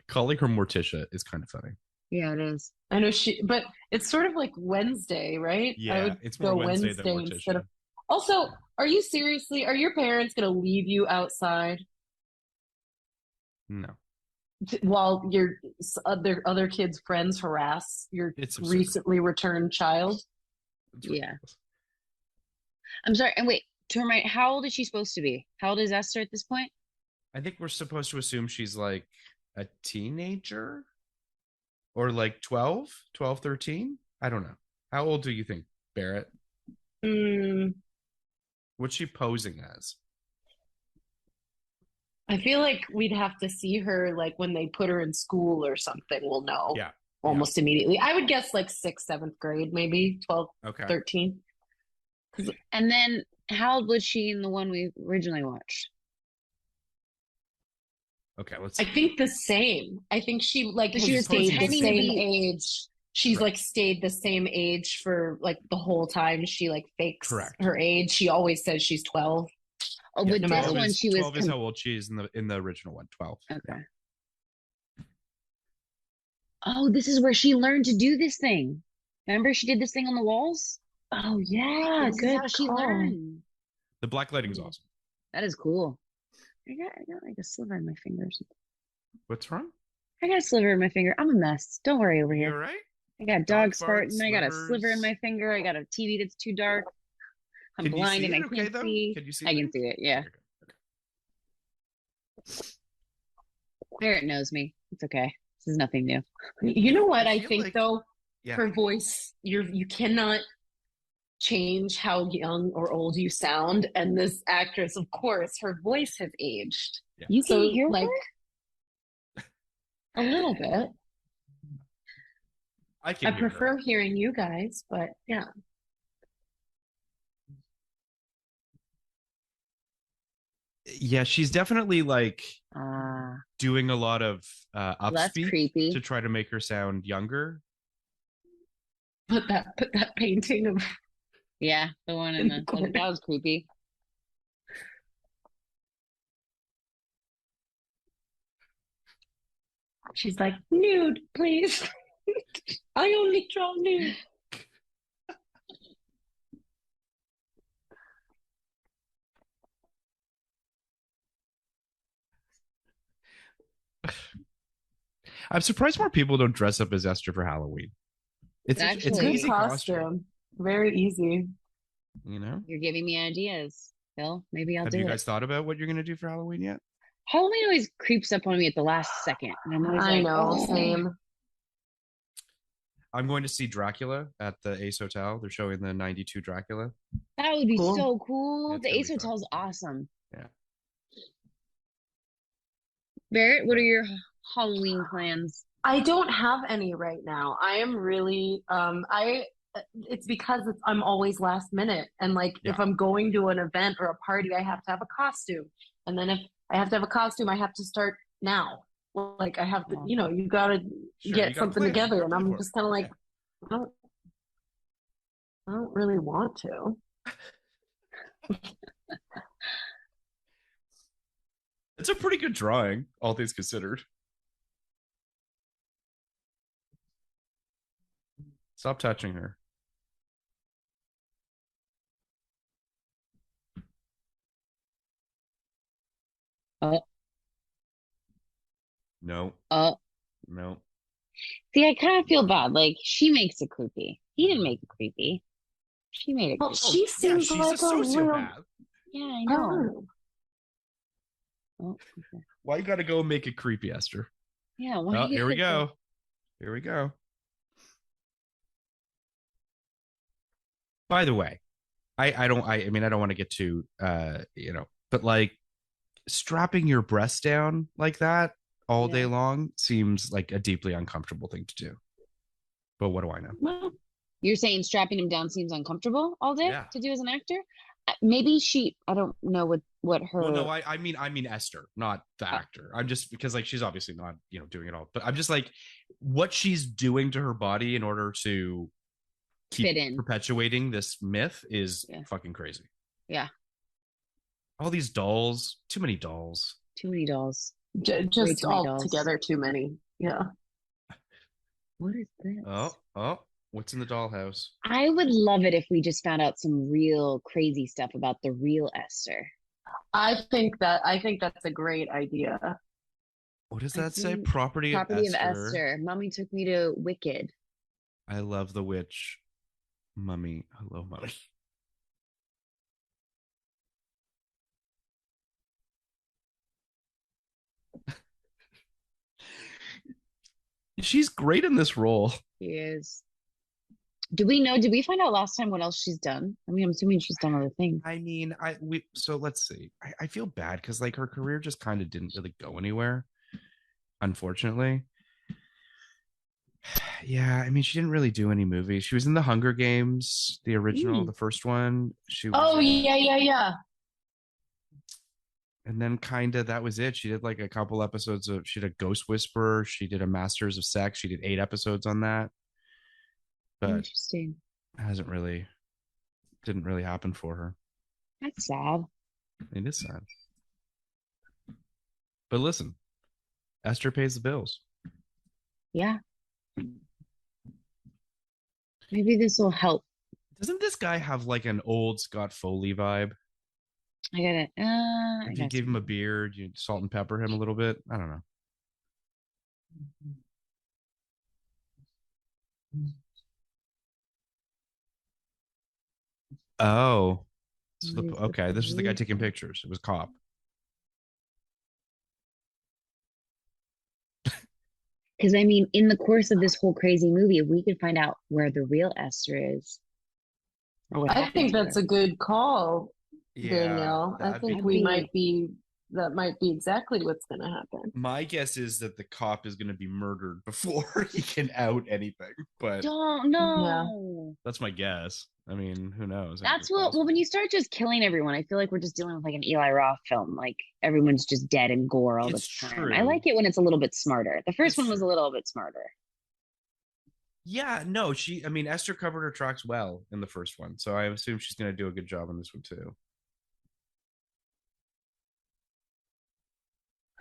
Calling her Morticia is kind of funny. Yeah, it is. I know but it's sort of like Wednesday, right? I Yeah, would it's more go Wednesday than instead Morticia. of. Also, are your parents going to leave you outside No. while your other kids' friends harass your It's absurd. recently returned child? It's Yeah. ridiculous. I'm sorry. And wait, to remind, how old is she supposed to be? How old is Esther at this point? I think we're supposed to assume she's like a teenager or like 12, 13. I don't know. How old do you think, Barrett? What's she posing as? I feel like we'd have to see her like when they put her in school or something. We'll know Yeah. almost immediately. I would guess like 6th, 7th grade, maybe 12, Okay. 13. And then how old was she in the one we originally watched? Okay, let's I think the same. I think she like She was stayed the pretending to same be- age. She's like stayed the same age for like the whole time. She like fakes Correct. her age. She always says she's 12. Oh, Yeah, but no this matter- one she was 12 is how old she is in the original one, 12. okay. Yeah. Oh, this is where she learned to do this thing. Remember, she did this thing on the walls. Oh yeah, This is good how she call. learned. The black lighting is awesome. That is cool. I got like a sliver in my fingers. What's wrong? I got a sliver in my finger. I'm a mess. Don't worry over You here. all right? I got Dog dog farting. farts, I got a sliver in slivers. my finger. I got a TV that's too dark. I'm Can you blind see and I it can't okay, though? see. Can you see I it? can see it. Yeah. Okay, good. Barrett knows me. It's okay. This is nothing new. You know what I I feel think like- though? Yeah. Her voice, you cannot change how young or old you sound. And this actress, of course, her voice has aged. Yeah. You can So hear like her? a little bit. I I can hear her. prefer hearing you guys, but yeah. Yeah, she's definitely like Ah, doing a lot of that's upspeak creepy. to try to make her sound younger. Put that painting of Yeah, the one in the corner. that was creepy. she's like, nude, please. I only draw nude. I'm surprised more people don't dress up as Esther for Halloween. It's an Actually- easy Good costume, costume. Very easy. you know? You're giving me ideas, Phil. Maybe I'll Have do you it. guys thought about what you're going to do for Halloween yet? Halloween always creeps up on me at the last second, and I'm always I like, know, oh. same. I'm going to see Dracula at the Ace Hotel. They're showing the 92 Dracula. That would be Cool. so cool. It's The gonna Ace be fun. Hotel's awesome. Yeah. Barrett, what are your Halloween plans? I don't have any right now. I am really it's because I'm always last minute, and like if Yeah. I'm going to an event or a party, I have to have a costume, and then if I have to have a costume, I have to start now. Like I have to, you gotta Sure, get you gotta something plan it. You together, gotta and plan I'm for it. just kind of like, I don't really want to. It's a pretty good drawing, all things considered. Stop touching her. Oh, No, oh. no. See, I kind of feel bad. Like she makes it creepy. He didn't make it creepy. She made it Well, creepy. she Yeah, seems she's a like a real sociopath. Yeah, I know. perv. Oh, okay. Why you got to go make it creepy, Esther? Yeah, why Oh, you here we gotta go. Here we go. By the way, I mean I don't want to get too but like strapping your breast down like that all day Yeah. long seems like a deeply uncomfortable thing to do. But what do I know? Well, You're saying strapping him down seems uncomfortable all day Yeah. to do as an actor? Maybe she, I don't know what Well, no, her, I mean Esther, not the uh, actor. I'm just because like she's obviously not, doing it all. But I'm just like what she's doing to her body in order to keep fit in. perpetuating this myth is Yeah. fucking crazy. Yeah. All these dolls, too many dolls. Too many dolls. just too many dolls. altogether too many. Yeah. What is this? Oh, what's in the dollhouse? I would love it if we just found out some real crazy stuff about the real Esther. I think that's a great idea. What does I that say? think Property of Property of Esther. Esther. Mommy took me to Wicked. I love the witch. Mummy. Hello, mummy. She's great in this role. She is. Do we know? Did we find out last time what else she's done? I mean, I'm assuming she's done other things. I mean, so let's see. I feel bad because like her career just kind of didn't really go anywhere, unfortunately. Yeah, I mean, she didn't really do any movies. She was in the Hunger Games, the original, the first one. She was Oh, yeah. and then kind of that was it. She did like a couple episodes of she did a Ghost Whisperer, she did a Masters of Sex, she did 8 episodes on that. But Interesting. didn't really happen for her. That's sad. It is sad. But listen, Esther pays the bills. Yeah. Maybe this will help. Doesn't this guy have like an old Scott Foley vibe? I gotta. I If you give him a beard, you salt and pepper him a little bit. I don't know. Oh, so okay. This was the guy taking pictures. It was cop. Because I mean, in the course of this whole crazy movie, if we could find out where the real Esther is, or what I happened think to that's her. a good call, Danielle. I that'd think be- that might be exactly what's going to happen. My guess is that the cop is going to be murdered before he can out anything. But Don't know. that's my guess. I mean, who knows? That's what. Well, when you start just killing everyone, I feel like we're just dealing with like an Eli Roth film. Like everyone's just dead and gore all It's the time. true. I like it when it's a little bit smarter. The first It's one was a true. little bit smarter. Yeah, no, I mean, Esther covered her tracks well in the first one, so I assume she's going to do a good job on this one too.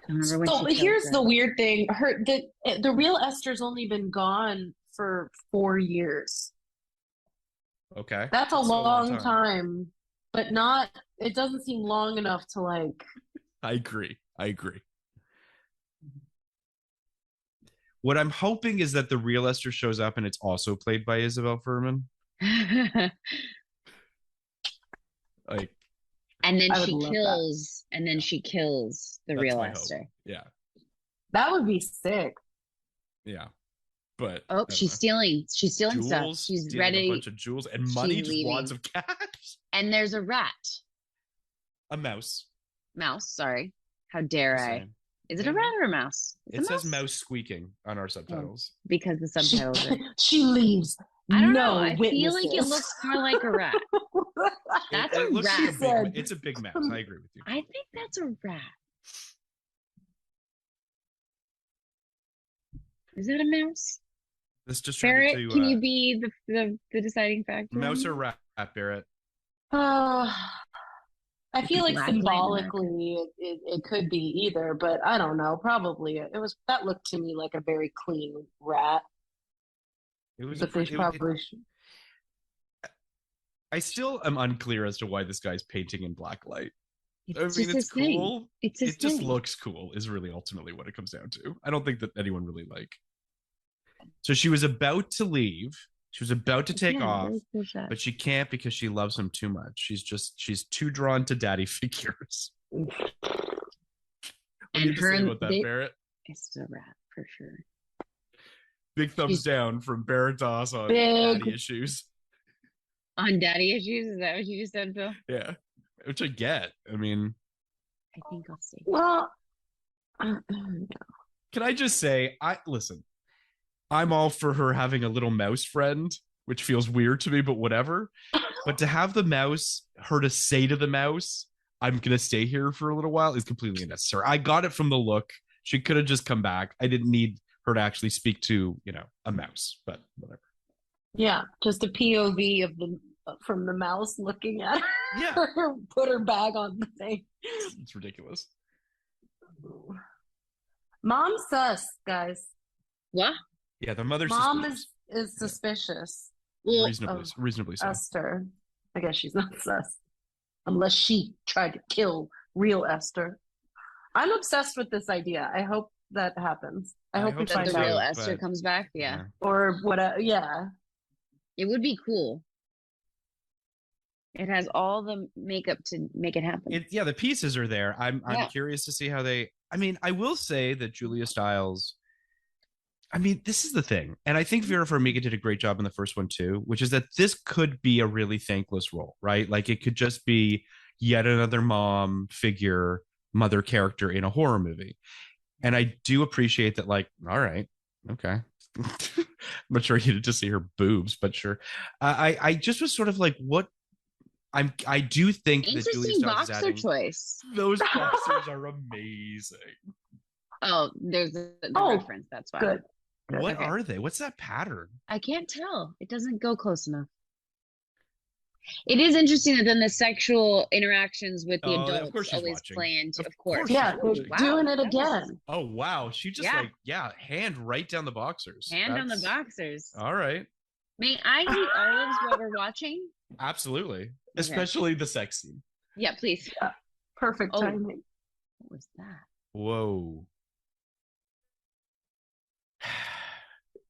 I remember when So she killed here's her. the weird thing: the real Esther's only been gone for 4 years. Okay, That's a still long time, but not. It doesn't seem long enough to like. I agree. What I'm hoping is that the real Esther shows up and it's also played by Isabel Furman. Like, And then I would she love kills, and then she kills the that's real my hope. Esther. Yeah, That would be sick. yeah. But Oh, she's stealing. She's stealing stuff. jewels, She's stealing ready. a bunch of jewels and money, She's just wads leaving. of cash. And there's a rat. A mouse. Mouse, sorry. How dare Just I? saying. Is it a rat or a mouse? It says mouse squeaking on our subtitles. Because the subtitles are. She leaves. I don't no know. I feel like it witnesses. looks more like a rat. That's It a looks rat. like it's a big mouse. I agree with you. I think that's a rat. Is that a mouse? This just Barrett, turned into can you be the deciding factor? mouse or rat, Barrett? I feel like Black light in symbolically it could be either, but I don't know. Probably it was that looked to me like a very clean rat. It was But they probably I still am unclear as to why this guy's painting in black light. It's mean, just it's his thing. cool. It's his It just thing. looks cool is really ultimately what it comes down to. I don't think that anyone really like. So she was about to leave. She was about to take Yeah, off, very cool shot. but she can't because she loves him too much. She's too drawn to daddy figures. What do you have to say about that, Barrett? It's a wrap for sure. Big thumbs down from Barrett Doss on Big. daddy issues. On daddy issues? Is that what you just said, Phil? Yeah, which I get. I mean, I think I'll see. Well, can I just say, listen, I'm all for her having a little mouse friend, which feels weird to me, but whatever. But to have the mouse, her to say to the mouse, I'm going to stay here for a little while is completely unnecessary. I got it from the look. She could have just come back. I didn't need her to actually speak to, a mouse, but whatever. yeah, just a POV of from the mouse looking at her. Yeah. Put her bag on the thing. It's ridiculous. Mom's sus, guys. What? Yeah, the mother's Mom suspicious. is suspicious. Well, reasonably so. Esther. I guess she's not sus. Unless she tried to kill real Esther. I'm obsessed with this idea. I hope that happens. I hope we that find the out. real Esther comes back. Yeah. Or what? Yeah. It would be cool. It has all the makeup to make it happen. The pieces are there. I'm curious to see how they. I mean, I will say that Julia Stiles. I mean, this is the thing, and I think Vera Farmiga did a great job in the first one too, which is that this could be a really thankless role, right? Like it could just be yet another mother character in a horror movie, and I do appreciate that. Like, all right, okay. I'm not sure you needed to see her boobs, but sure. I just was sort of like, what. I do think that Julia Stiles boxer choice. Those boxers are amazing. Oh, there's the reference. That's why. Good. What are they? What's that pattern? I can't tell. It doesn't go close enough. It is interesting that then the sexual interactions with the adults always play into. Of course. Yeah, doing it again. Oh wow, she just hand right down the boxers. Hand on the boxers. All right. May I eat olives while we're watching? Absolutely. Okay. Especially the sex scene. Yeah, please. Yeah. Perfect timing. What was that? Whoa.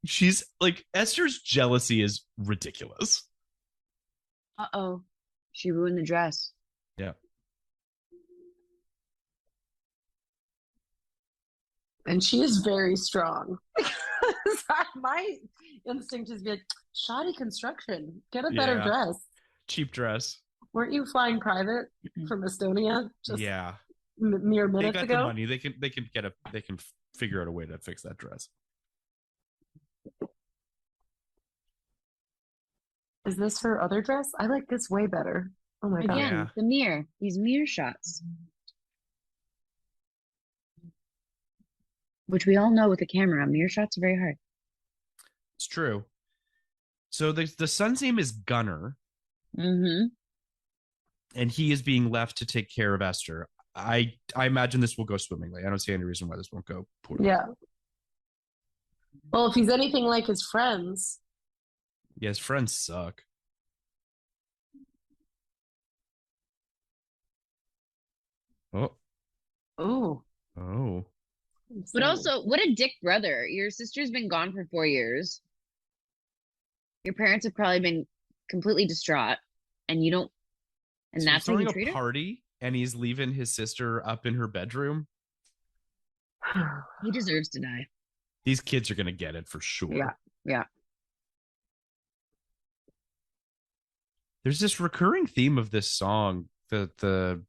She's like, Esther's jealousy is ridiculous. Uh-oh. She ruined the dress. Yeah. And she is very strong. My instinct is to be like, shoddy construction. Get a better dress. Cheap dress. Weren't you flying private from Estonia? Just mere minutes ago. They got the money. They can figure out a way to fix that dress. Is this her other dress? I like this way better. Oh my god! Again, the mirror. These mirror shots, which we all know with the camera, mirror shots are very hard. It's true. So the son's name is Gunnar. Mm-hmm. And he is being left to take care of Esther. I imagine this will go swimmingly. I don't see any reason why this won't go poorly. Yeah. Well, if he's anything like his friends. Yeah, his friends suck. Oh. Oh. Oh. But also, what a dick brother. Your sister's been gone for 4 years. Your parents have probably been completely distraught, and you don't. And so that's how you treat her? Party, and he's leaving his sister up in her bedroom. He deserves to die. These kids are gonna get it for sure. Yeah. Yeah. There's this recurring theme of this song, the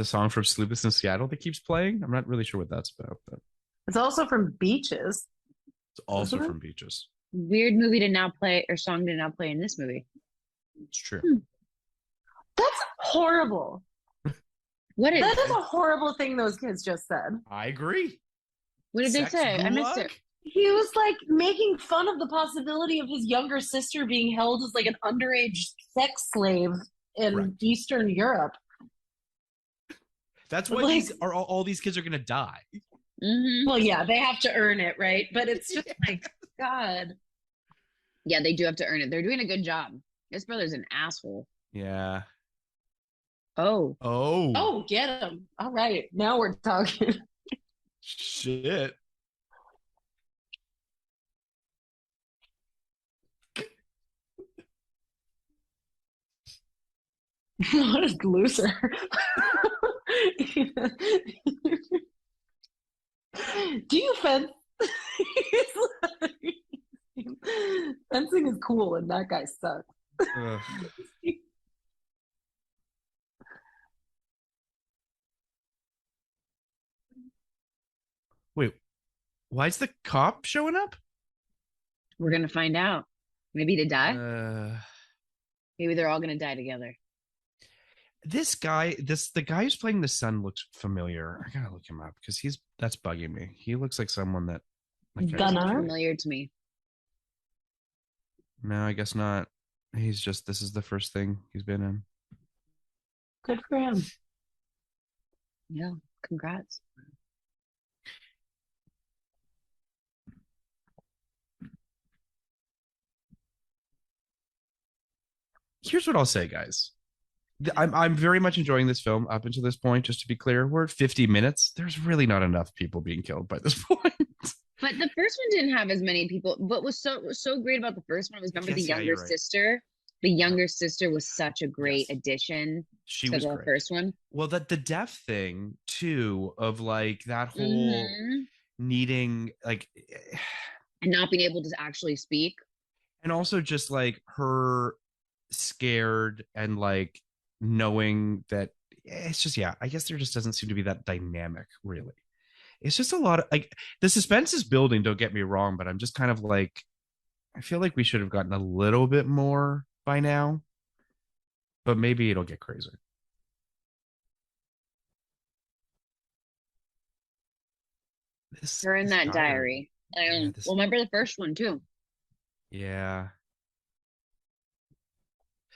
song from Sleepless in Seattle that keeps playing. I'm not really sure what that's about, but it's also from Beaches. It's also from Beaches. Weird movie to now play, or song to now play in this movie. It's true. That's horrible. What is that? Is a horrible thing those kids just said. I agree. What did they say? I missed it. He was like making fun of the possibility of his younger sister being held as like an underage sex slave in Eastern Europe. That's why all these kids are going to die. Mm-hmm. Well, yeah, they have to earn it, right? But it's just like, God. Yeah, they do have to earn it. They're doing a good job. This brother's an asshole. Yeah. Oh, Oh, Oh, get him. All right. Now we're talking. shit. What a loser. Do you fence? Fencing is cool and that guy sucks. Ugh. Wait, why is the cop showing up? we're gonna find out. Maybe to die. Uh, Maybe they're all gonna die together. this guy, the guy who's playing the son looks familiar. I gotta look him up because that's bugging me. He looks like someone that like Gunnar? Familiar to me. No, I guess not. This is the first thing he's been in. Good for him. Yeah, congrats. Here's what I'll say, guys. I'm very much enjoying this film up until this point. Just to be clear, we're at 50 minutes. There's really not enough people being killed by this point. But the first one didn't have as many people. What was so great about the first one was remember the younger right. sister. The younger sister was such a great addition She to was the great. first one. Well, the deaf thing too, of like that whole needing like and not being able to actually speak. And also just like her scared and like knowing that it's just, yeah, I guess there just doesn't seem to be that dynamic really. It's just a lot of like the suspense is building, don't get me wrong, but I'm just kind of like, I feel like we should have gotten a little bit more by now, but maybe it'll get crazier. Her in that diary. Yeah, well, remember the first one too. Yeah.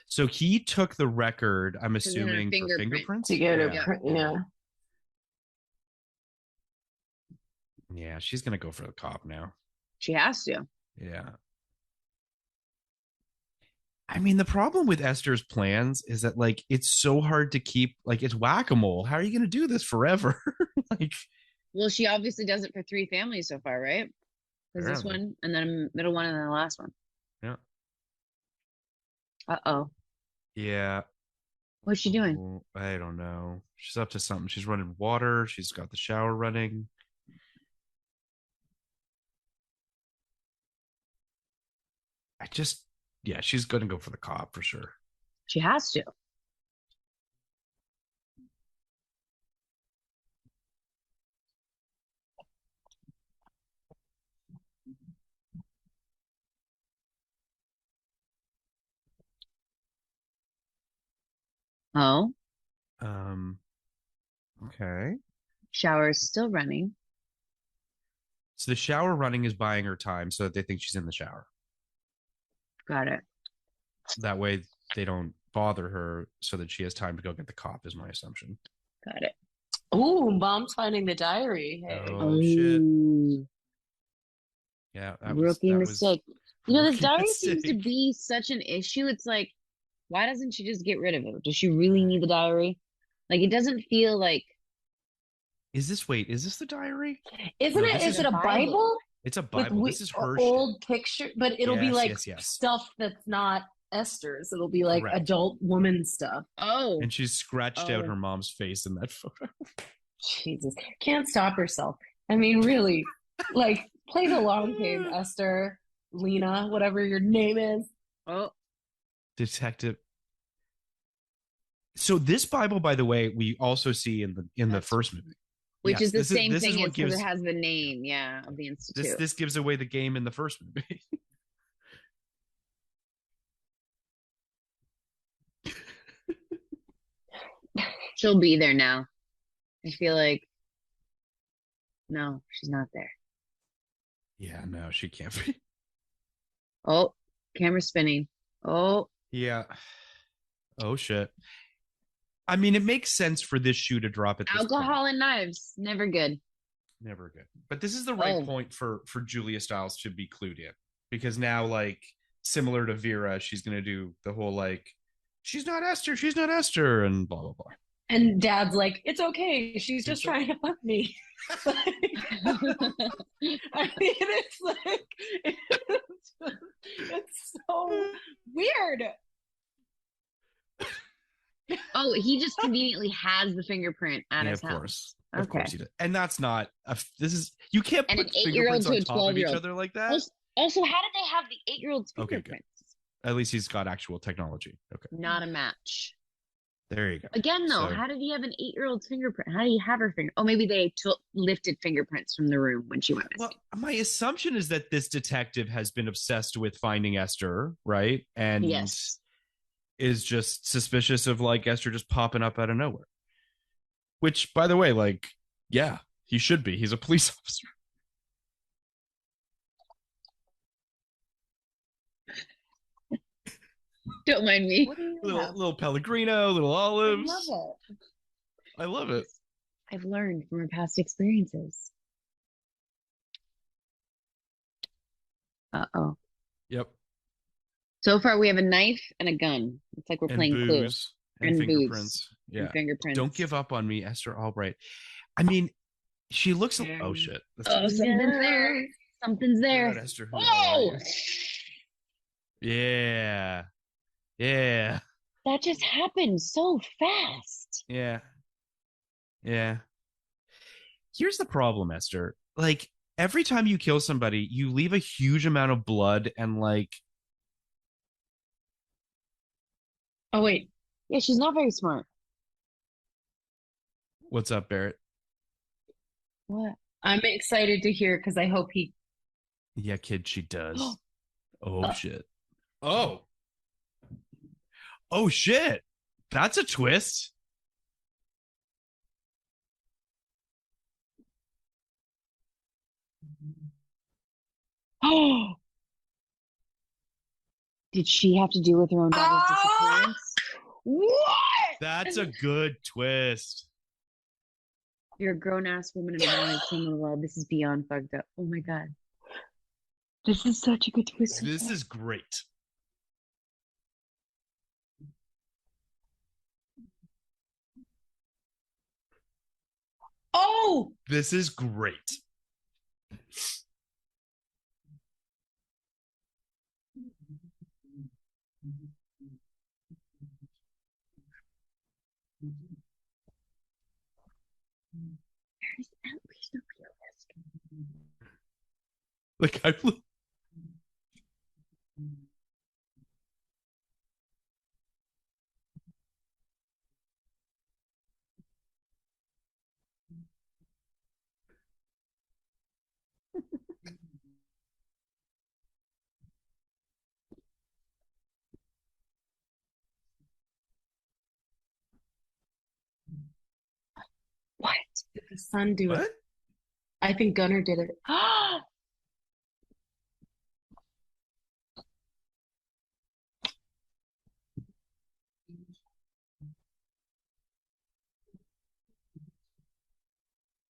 So he took the record, I'm assuming, for fingerprints? To get her, yeah. Yeah, she's going to go for the cop now. She has to. Yeah. I mean, the problem with Esther's plans is that, like, it's so hard to keep, like, it's whack-a-mole. How are you going to do this forever? Like, well, she obviously does it for 3 families so far, right? There's this one, and then a middle one, and then the last one. Yeah. Uh-oh. Yeah. What's she doing? I don't know. She's up to something. She's running water. She's got the shower running. Yeah, she's going to go for the cop for sure. She has to. Oh. Okay. Shower is still running. So the shower running is buying her time so that they think she's in the shower. Got it. That way they don't bother her so that she has time to go get the cop is my assumption. Got it. Oh, mom's finding the diary. Hey. Oh, shit. Yeah. Rookie mistake. You know, this diary seems to be such an issue. It's like, why doesn't she just get rid of it? Does she really need the diary? Like, it doesn't feel like. Is this the diary? Isn't it? Is it a Bible? It's a Bible. This is her old picture, but it'll be like yes. stuff that's not Esther's. It'll be like adult woman stuff. Oh. And she's scratched out her mom's face in that photo. Jesus. Can't stop herself. I mean, really, like, play the long game, Esther, Lena, whatever your name is. Oh. Detective. So this Bible, by the way, we also see in the first movie. Which is the same thing as because it has the name, of the institute. This gives away the game in the first movie. She'll be there now. I feel like no, she's not there. Yeah, no, she can't be. Oh, camera spinning. Oh. Yeah. Oh shit. I mean, it makes sense for this shoe to drop at this alcohol point. And knives, never good. Never good. But this is the right point for Julia Stiles to be clued in, because now, like, similar to Vera, she's gonna do the whole like she's not Esther. She's not Esther, and blah blah blah. And Dad's like, it's okay. She's just trying to fuck me. Like, I mean, it's like, it's so weird. Oh, he just conveniently has the fingerprint at his house. Of course he does. And that's not this is you can't and put an 8-year-old fingerprints to on a top of each 12-year-old. other like that. Also, how did they have the 8-year-old's fingerprints? Okay, at least he's got actual technology. Okay. Not a match. There you go. Again, though, how did he have an 8-year-old's fingerprint? How do you have her finger? Oh, maybe they lifted fingerprints from the room when she went missing. Well, my assumption is that this detective has been obsessed with finding Esther, right? And is just suspicious of like Esther just popping up out of nowhere. Which, by the way, like, yeah, he should be. He's a police officer. Don't mind me. Little Pellegrino, little olives. I love it. I love it. I've learned from our past experiences. Uh-oh. Yep. So far, we have a knife and a gun. It's like we're playing Clue. And fingerprints. Yeah. And fingerprints. Don't give up on me, Esther Albright. I mean, she looks. Oh shit! Something's there. Something's there. Esther, oh. Yeah. Yeah. That just happened so fast. Yeah. Yeah. Here's the problem, Esther. Like, every time you kill somebody, you leave a huge amount of blood and like. Oh, wait. Yeah, she's not very smart. What's up, Barrett? What? I'm excited to hear because I hope he. Yeah, kid, she does. Oh, shit. Oh. Oh, shit. That's a twist. Oh. Did she have to deal with her own daughter's disappearance? What? That's a good twist. You're a grown-ass woman in a criminal world. This is beyond fucked up. Oh my god. This is such a good twist. This is great. Oh! This is great. There's at least a realistic. Like, I. What? Did the son do What? it? I think Gunnar did it.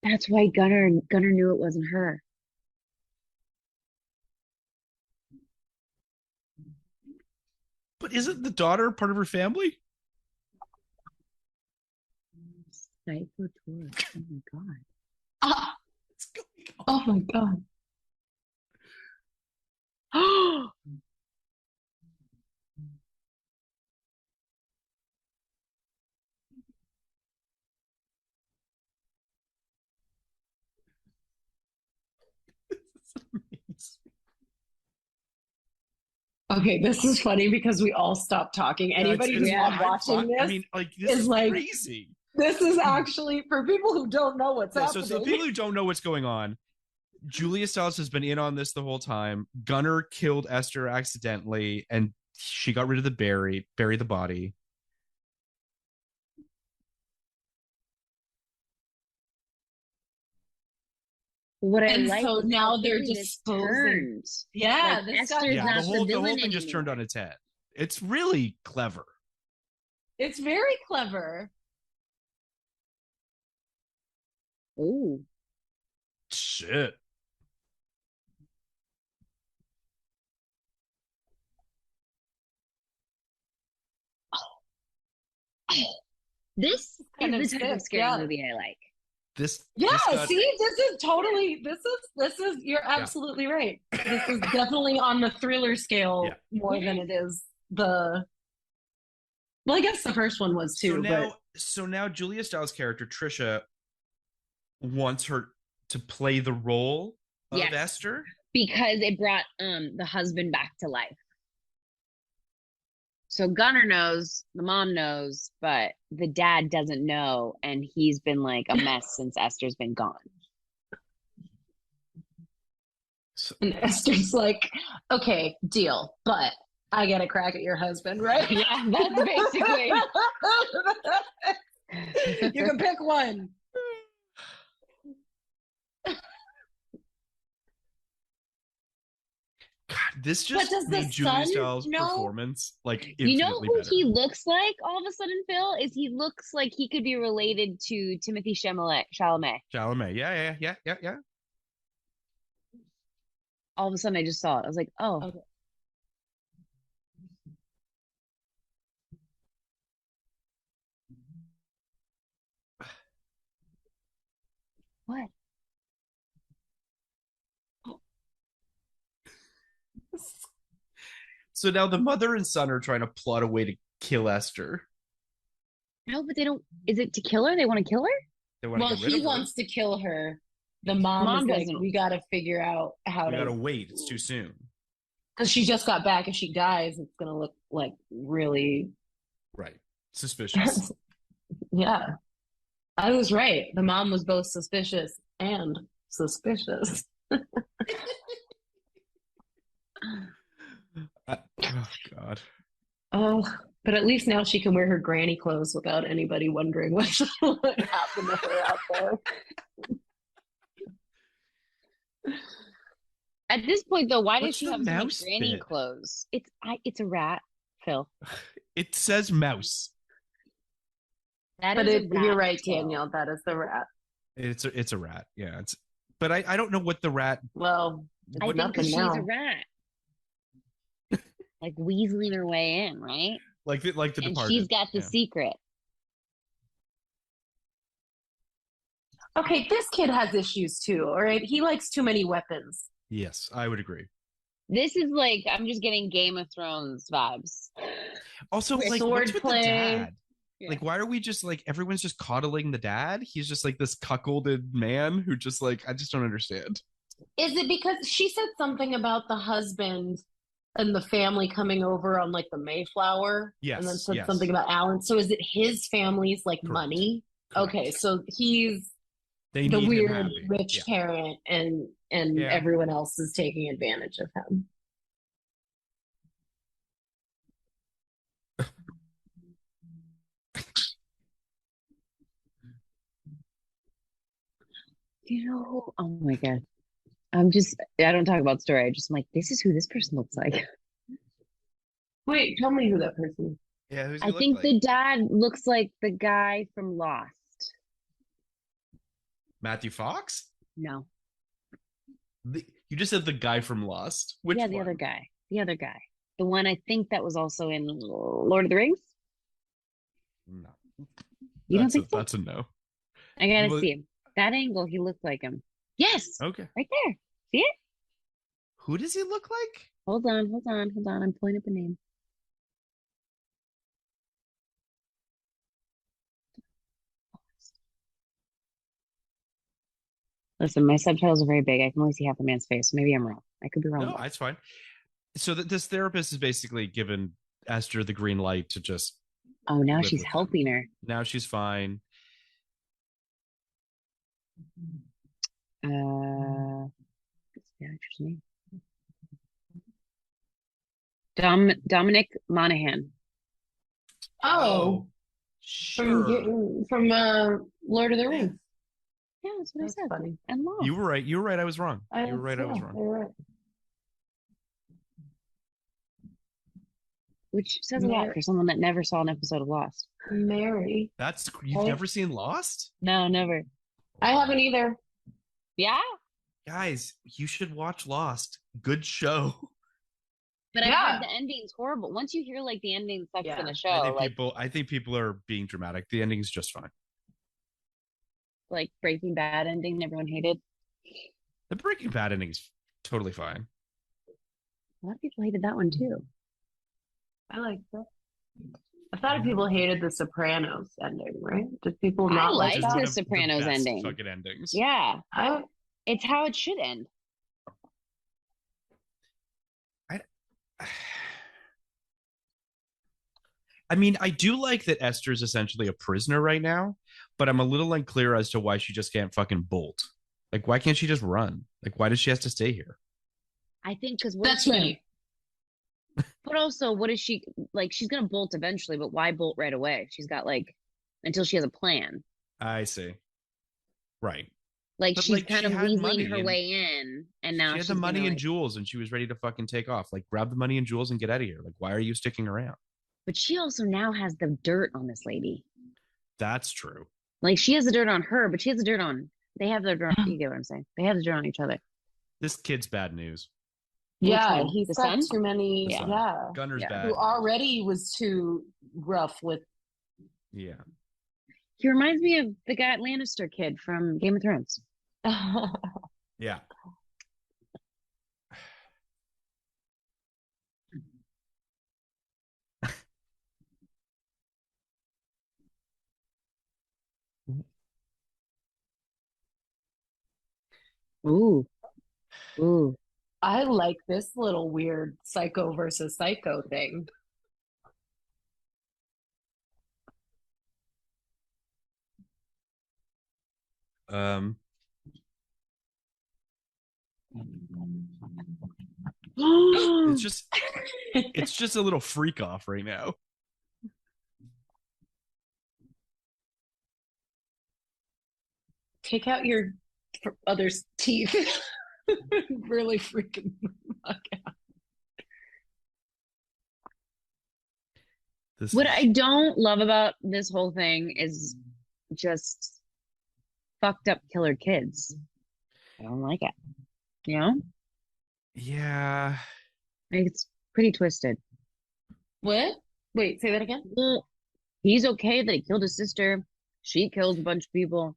That's why Gunnar knew it wasn't her. But isn't the daughter part of her family? Psycho tour. Oh my god. What's going on? Oh my god. Oh. Okay, this is funny because we all stopped talking. Anybody who's not watching this, I mean, like, this is like crazy. This is actually for people who don't know what's happening. So people who don't know what's going on, Julia Stiles has been in on this the whole time. Gunnar killed Esther accidentally, and she got rid of the buried the body. What I and like so now they're disposing. Yeah, like, this Esther's not the whole thing anymore. just turned on its head. It's really clever. It's very clever. Oh. Shit. This Kind is of the type of sick, scary yeah. movie I like. This See, this is you're absolutely right. This is definitely on the thriller scale more than it is the well, I guess the first one was too, so now Julia Stiles' character Trisha wants her to play the role of Esther because it brought the husband back to life. So Gunnar knows, the mom knows, but the dad doesn't know, and he's been like a mess since Esther's been gone. and Esther's like, okay, deal, but I get a crack at your husband, right? Yeah, that's basically. You can pick one. God, this just made Julia Stiles' performance like infinitely you know who better. he looks like all of a sudden, Phil? Is he looks like he could be related to Timothy Chalamet. Yeah. All of a sudden I just saw it. I was like, oh. Okay. What? So now the mother and son are trying to plot a way to kill Esther. No, but they don't. Is it to kill her? They want to kill her? They want to get rid he of her. wants to kill her. The mom is like, we got to figure out how we got to wait. It's too soon. Because she just got back. If she dies, it's going to look like really... Right. Suspicious. Yeah. I was right. The mom was both suspicious and suspicious. Oh, God. Oh, but at least now she can wear her granny clothes without anybody wondering what happened to her out there. At this point, though, why does What's she the have so many mouse granny bit? clothes? It's a rat, Phil. It says mouse. But you're right, Danielle. That is the rat. It's a rat. Yeah. But I don't know what the rat. Well, I think because she's a rat, like weaseling her way in, right? Like the and Departed. She's got the secret. Okay, this kid has issues too. All right, he likes too many weapons. Yes, I would agree. This is like I'm just getting Game of Thrones vibes. Also, like, what's with the dad? Yeah. Like, why are we just like everyone's just coddling the dad? He's just like this cuckolded man who just like I just don't understand. Is it because she said something about the husband and the family coming over on like the Mayflower? Yes. And then said something about Alan. So is it his family's like Correct. money? Correct. Okay, so he's the weird rich parent and everyone else is taking advantage of him. You know, oh my God. I don't talk about story. I just am like, this is who this person looks like. Wait, tell me who that person is. Yeah, who's he I look think like? the dad looks like the guy from Lost. Matthew Fox? No. You just said the guy from Lost. Which the one? other guy. The other guy. The one I think that was also in Lord of the Rings. No. You don't think so? That's a no. I gotta see him. That angle, he looked like him. Yes. Okay. Right there. See it? Who does he look like? Hold on. I'm pulling up a name. Listen, my subtitles are very big. I can only see half a man's face. Maybe I'm wrong. I could be wrong. No, that's fine. So this therapist is basically given Esther the green light to just. Oh, now she's helping her. Now she's fine. What's the actor's name? Dominic Monaghan. Oh, sure. From Lord of the Rings. Yeah, that's what I said. Funny. And Lost. You were right. I was wrong. I was wrong. Right. Which says a lot for someone that never saw an episode of Lost. Mary. You've never seen Lost? No, never. I haven't either. Yeah? Guys, you should watch Lost. Good show. But I've heard the ending's horrible. Once you hear like the ending sucks in a show, I think people are being dramatic. The ending's just fine. Like Breaking Bad ending, everyone hated. The Breaking Bad ending's totally fine. A lot of people hated that one too. I like that. I thought people hated the Sopranos ending, right? Did people not like that? I liked the Sopranos ending. Fucking endings. Yeah, it's how it should end. I mean, I do like that Esther's essentially a prisoner right now, but I'm a little unclear as to why she just can't fucking bolt. Like, why can't she just run? Like, why does she have to stay here? I think because that's right. But also, what is she like? She's gonna bolt eventually, but why bolt right away? She's got like until she has a plan. I see. Right. Like but, she's kind of weaseling her way in, and now she had the money and jewels, and she was ready to fucking take off. Like, grab the money and jewels and get out of here. Like, why are you sticking around? But she also now has the dirt on this lady. That's true. Like she has the dirt on her, but she has the dirt on. They have the dirt. You get what I'm saying? They have the dirt on each other. This kid's bad news. Yeah, he's got too many. Yeah, Gunner's bad. Who already was too rough with. Yeah. He reminds me of the guy Lannister kid from Game of Thrones. Yeah. Ooh. I like this little weird psycho versus psycho thing. It's just a little freak off right now. Take out your other's teeth. Really freaking fuck out. What I don't love about this whole thing is just fucked up killer kids. I don't like it. You know? Yeah. It's pretty twisted. What? Wait, say that again? Well, he's okay that he killed his sister. She killed a bunch of people.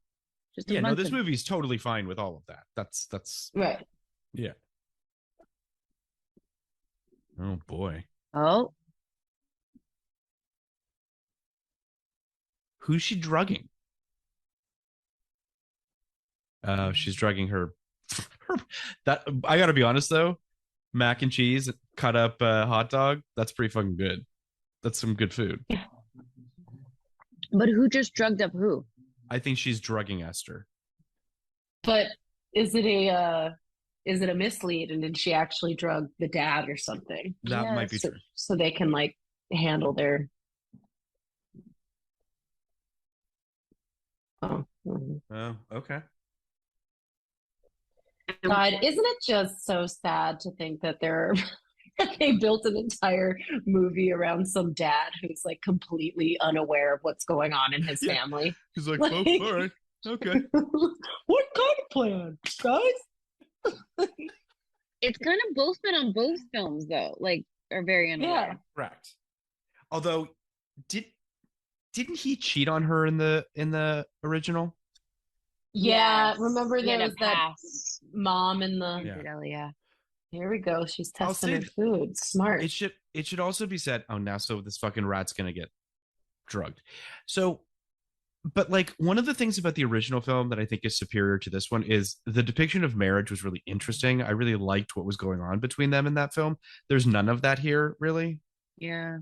This movie's totally fine with all of that. That's right. Yeah. Oh boy. Oh. Who's she drugging? She's drugging her. That I gotta be honest though, mac and cheese, cut up hot dog. That's pretty fucking good. That's some good food. Yeah. But who just drugged up who? I think she's drugging Esther. But is it a mislead? And did she actually drug the dad or something? That might be true. So they can like handle their. Oh. Oh, okay. God, isn't it just so sad to think that they built an entire movie around some dad who's like completely unaware of what's going on in his family? He's like, oh, all right, okay. What kind of plan, guys? It's kind of both been on both films though, like are very unaware. Yeah, correct. Although, didn't he cheat on her in the original? Yeah, remember there was that mom in the yeah. Here we go. She's testing her food. Smart. It should also be said. Oh, now so this fucking rat's gonna get drugged. So, but like one of the things about the original film that I think is superior to this one is the depiction of marriage was really interesting. I really liked what was going on between them in that film. There's none of that here, really. Yeah.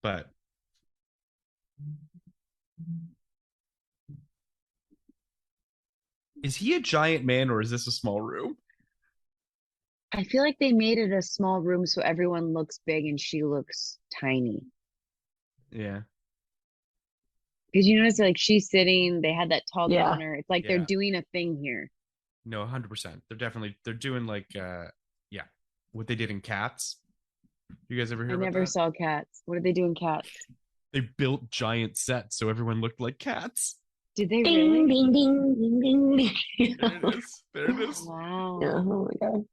But is he a giant man or is this a small room? I feel like they made it a small room so everyone looks big and she looks tiny. Yeah. Because you notice like she's sitting, they had that tall counter. It's like they're doing a thing here. No, 100%. They're doing like what they did in Cats. You guys ever hear about that? I never saw Cats. What did they do in Cats? They built giant sets so everyone looked like cats. Did they ding, really? Ding, ding, ding, ding. There it is. Wow. Yeah, oh my God.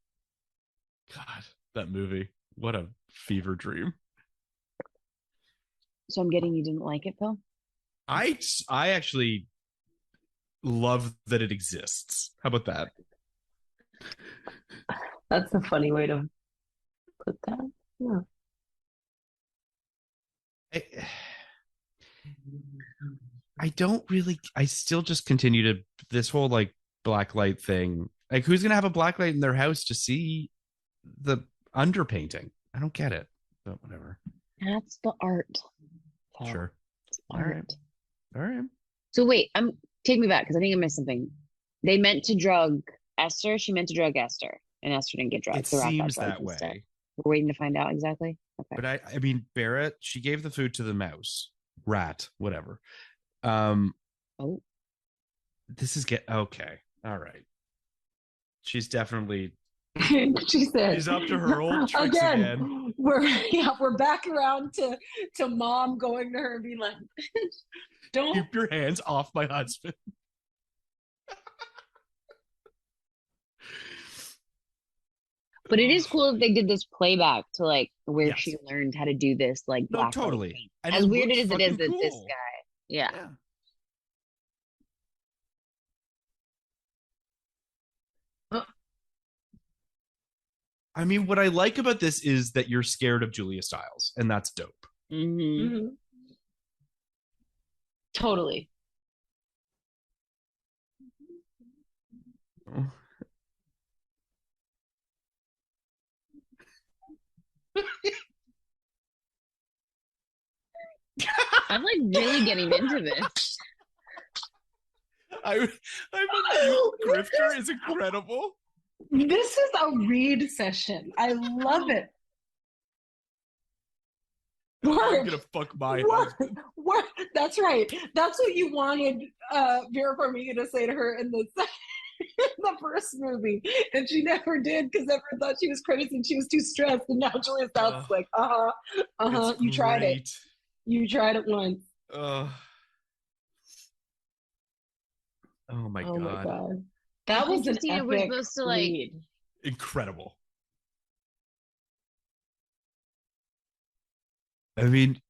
God. that movie. What a fever dream. So I'm getting you didn't like it, Phil? I actually love that it exists. How about that? That's a funny way to put that. Yeah. I don't really. I still just continue to this whole like black light thing. Like, who's gonna have a black light in their house to see the underpainting? I don't get it. But whatever. That's the art. Sure. It's art. All right. So wait, take me back because I think I missed something. They meant to drug Esther. She meant to drug Esther, and Esther didn't get drugged. It The rat got seems drugged that instead. way. We're waiting to find out exactly. Okay. But I mean, Barrett, she gave the food to the mouse, rat, whatever. Oh, This is okay. All right. She's definitely She said, she's up to her old tricks again. We're back around to mom going to her and being like, don't Keep your hands off my husband. but it is cool that they did this playback to like where Yes. she learned how to do this like No, black totally. paint. And As it weird looks as it is fucking that this cool. guy, yeah. I mean, what I like about this is that you're scared of Julia Stiles, and that's dope. Mm-hmm. Totally. Oh. I'm like really getting into this. I'm a mute grifter is incredible. This is a read session. I love it. I'm gonna fuck my husband. What? That's right. That's what you wanted Vera Farmiga to say to her in the the first movie, and she never did because everyone thought she was crazy and she was too stressed. And now Julia Stiles is like, you tried it. You tried it once. Oh my Oh my god. god, that was an epic we're supposed to like read. Incredible. I mean,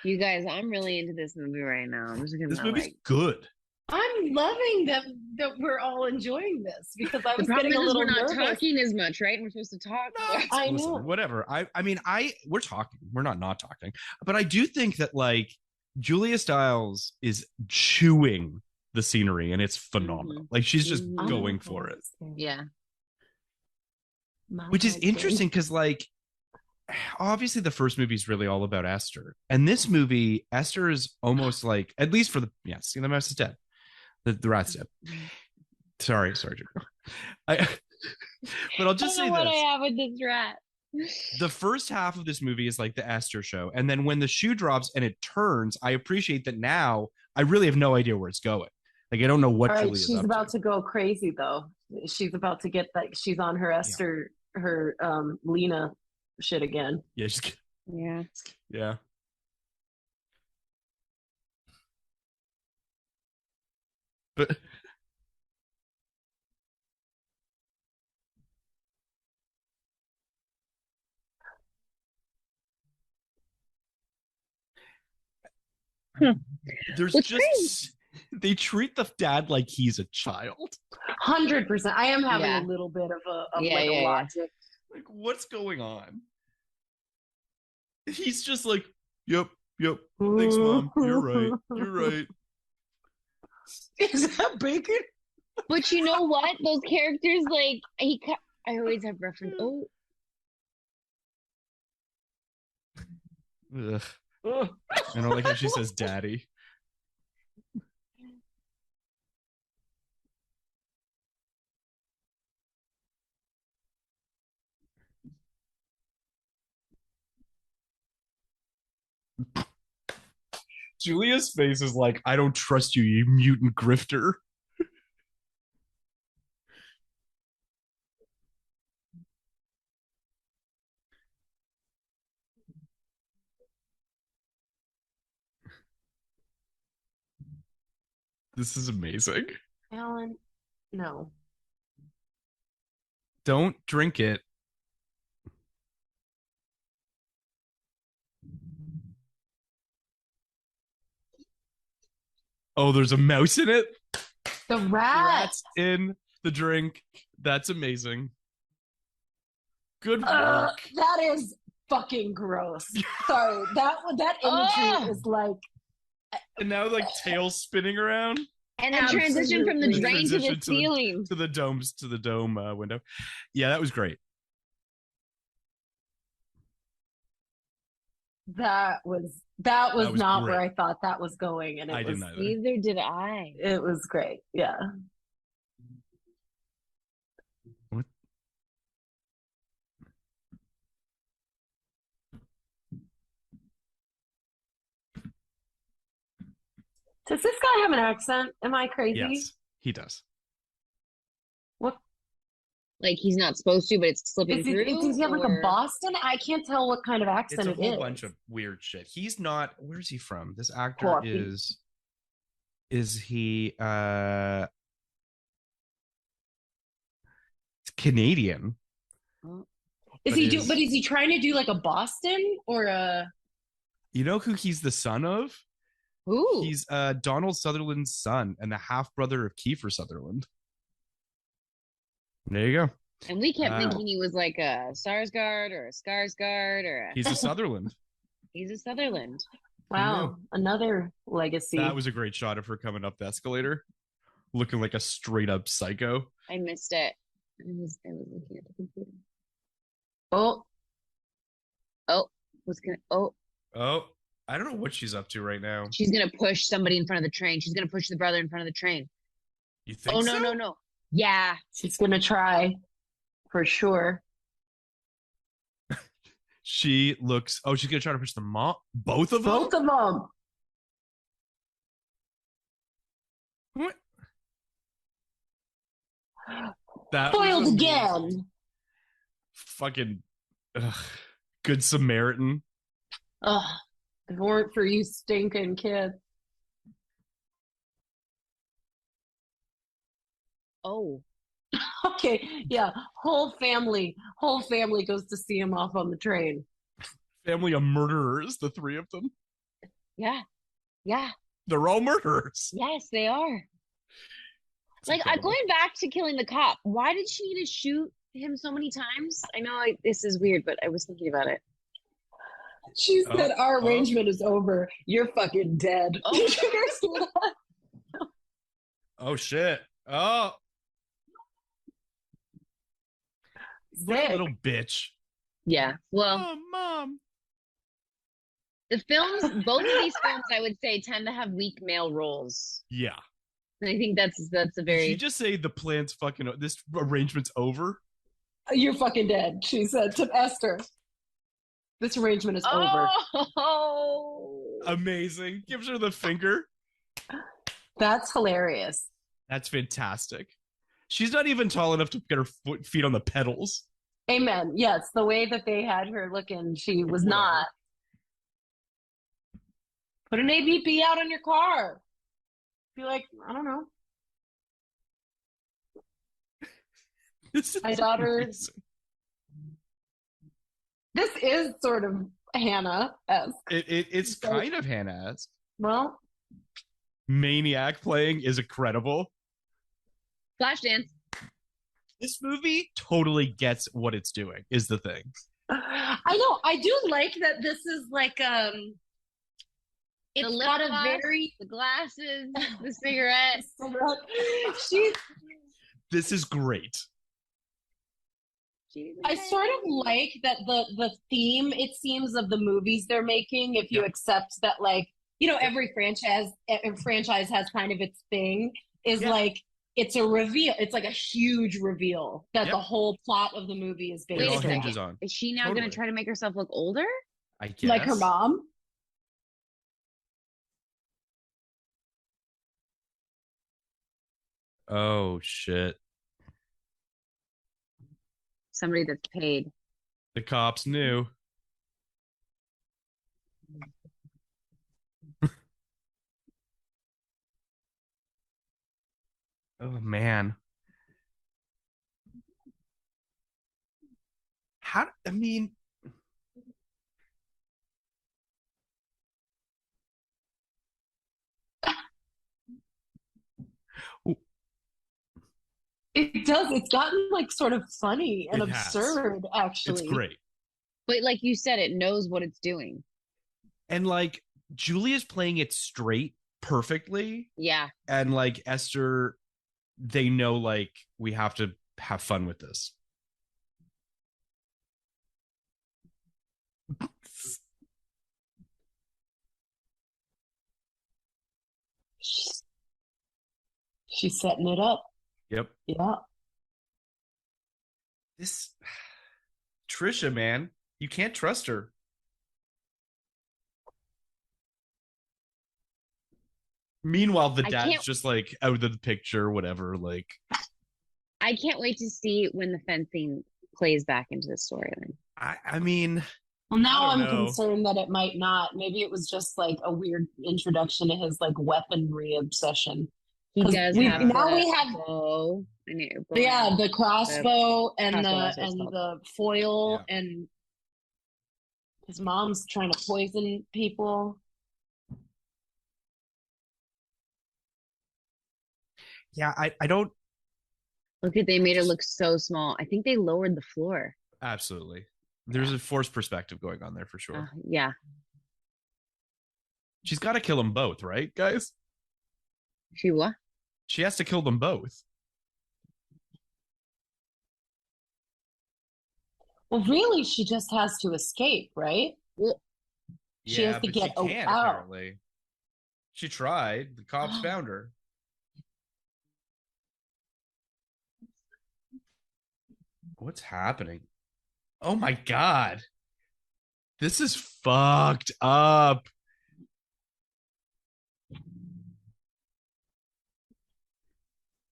you guys, I'm really into this movie right now. I'm just gonna this movie's like good. I'm loving that we're all enjoying this because I the was problem getting a is little we're not nervous. talking as much, right? We're supposed to talk more. I Listen, know. whatever. I mean, we're talking. We're not talking. But I do think that like Julia Stiles is chewing the scenery and it's phenomenal. Like she's just going for it. Yeah. Which is interesting because like obviously the first movie is really all about Esther. And this movie, Esther is almost like, at least for the mouse is dead. The rat's dead. Sorry, but I'll just say what this. I have with this rat. The first half of this movie is like the Esther show. And then when the shoe drops and it turns, I appreciate that now I really have no idea where it's going. Like, I don't know what Julia's she's up about to go crazy, though. She's about to get like she's on her Esther, her Lena shit again. Yeah, yeah. But there's What's just great? they treat the dad like he's a child. 100%. I am having a little bit of a logic. Like, what's going on? He's just like, yep. Thanks, Mom. You're right. Is that bacon? But you know what? Those characters, like I always have reference. Oh, ugh. I don't like how she says "daddy." Julia's face is like, I don't trust you, you mutant grifter. This is amazing. Alan, no. Don't drink it. Oh, there's a mouse in it. The rat. Rats in the drink. That's amazing. Good work. That is fucking gross. Sorry, that imagery is like. And now like tails spinning around. And then transition from the drain to the ceiling. To the dome window. Yeah, that was great. That was not great. where I thought that was going, and didn't either. Neither did I. It was great. Yeah. What? Does this guy have an accent? Am I crazy? Yes, he does. What? Like he's not supposed to, but it's slipping through. Does he have like a Boston? I can't tell what kind of accent it is. It's a whole bunch of weird shit. He's not. Where's he from? This actor Orphan. Is he Canadian? Is he trying to do like a Boston or a? You know who he's the son of? Who? He's Donald Sutherland's son and the half brother of Kiefer Sutherland. There you go. And we kept thinking he was like a Sarsgaard or a Skarsgård or he's a Sutherland. He's a Sutherland. Wow, another legacy. That was a great shot of her coming up the escalator, looking like a straight up psycho. I missed it. I was looking at the computer. Oh, I don't know what she's up to right now. She's gonna push somebody in front of the train. She's gonna push the brother in front of the train. You think? Oh no, no. Yeah, she's gonna try for sure. She looks. Oh, she's gonna try to push the mom. Both of them. Both of them. What? That foiled again. Fucking good Samaritan. Ugh. If it weren't for you stinking kids. Oh. Okay, yeah. Whole family goes to see him off on the train. Family of murderers, the three of them. Yeah. Yeah. They're all murderers. Yes, they are. It's like going back to killing the cop. Why did she need to shoot him so many times? I know this is weird, but I was thinking about it. She said, our arrangement is over. You're fucking dead. Oh. Did you guys see that? Oh, shit. Oh. What a little bitch. Yeah. Well, Mom. The films, both of these films, I would say, tend to have weak male roles. Yeah. And I think that's a very... Did you just say the plan's fucking... This arrangement's over? You're fucking dead, she said to Esther. This arrangement is over. Oh! Amazing. Gives her the finger. That's hilarious. That's fantastic. She's not even tall enough to get her feet on the pedals. Amen. Yes, the way that they had her looking, she was not. Put an ABP out on your car. Be like, I don't know. My daughter. Amazing. This is sort of Hannah-esque. It's kind of Hannah-esque. Well, Maniac playing is incredible. Flashdance. This movie totally gets what it's doing, is the thing. I know. I do like that this is like it's got a very the glasses, the cigarette. This is great. I sort of like that the theme, it seems, of the movies they're making, if you accept that, like, you know, every franchise has kind of its thing, is like, it's a reveal. It's like a huge reveal that the whole plot of the movie is based on. It all hinges on. Is she now going to try to make herself look older? I guess. Like her mom? Oh, shit. Somebody that's paid. The cops knew. Oh, man. I mean... It does. It's gotten like sort of funny and It has. absurd, actually. It's great. But like you said, it knows what it's doing. And like Julia's playing it straight perfectly. Yeah. And like Esther, they know like we have to have fun with this. She's setting it up. Yep. Yeah. This Trisha, man, you can't trust her. Meanwhile, the dad's just like out of the picture, whatever. Like, I can't wait to see when the fencing plays back into the storyline. I mean, well, now I'm know. concerned that it might not. Maybe it was just like a weird introduction to his like weaponry obsession. He does have now we have bow. Yeah, the crossbow and the foil, and his mom's trying to poison people. Yeah, I don't look at they made it look so small. I think they lowered the floor. Absolutely. There's a forced perspective going on there for sure. Yeah. She's got to kill them both, right, guys? She what? She has to kill them both. Well, really, she just has to escape, right? Well, she has to get out. Apparently. She tried. The cops found her. What's happening? Oh my God. This is fucked up.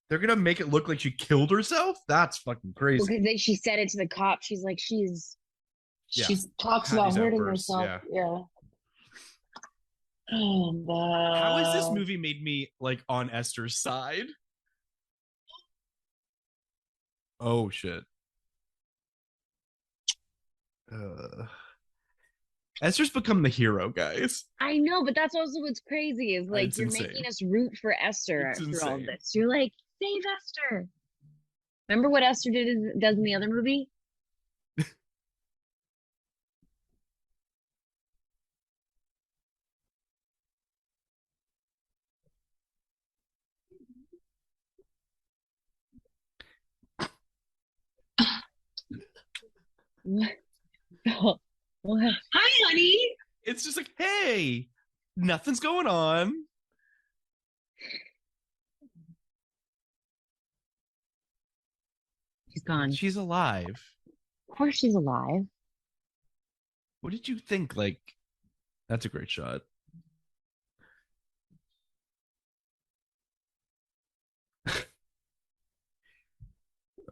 They're going to make it look like she killed herself? That's fucking crazy. Because she said it to the cop. She's like, she talks about hurting herself. Yeah. And, how has this movie made me like on Esther's side? Oh shit. Esther's become the hero, guys. I know, but that's also what's crazy is like you're making us root for Esther through all this. You're like, save Esther. Remember what Esther does in the other movie? What? Hi, honey. It's just like, hey, nothing's going on. She's gone. She's alive. Of course she's alive. What did you think? Like, that's a great shot.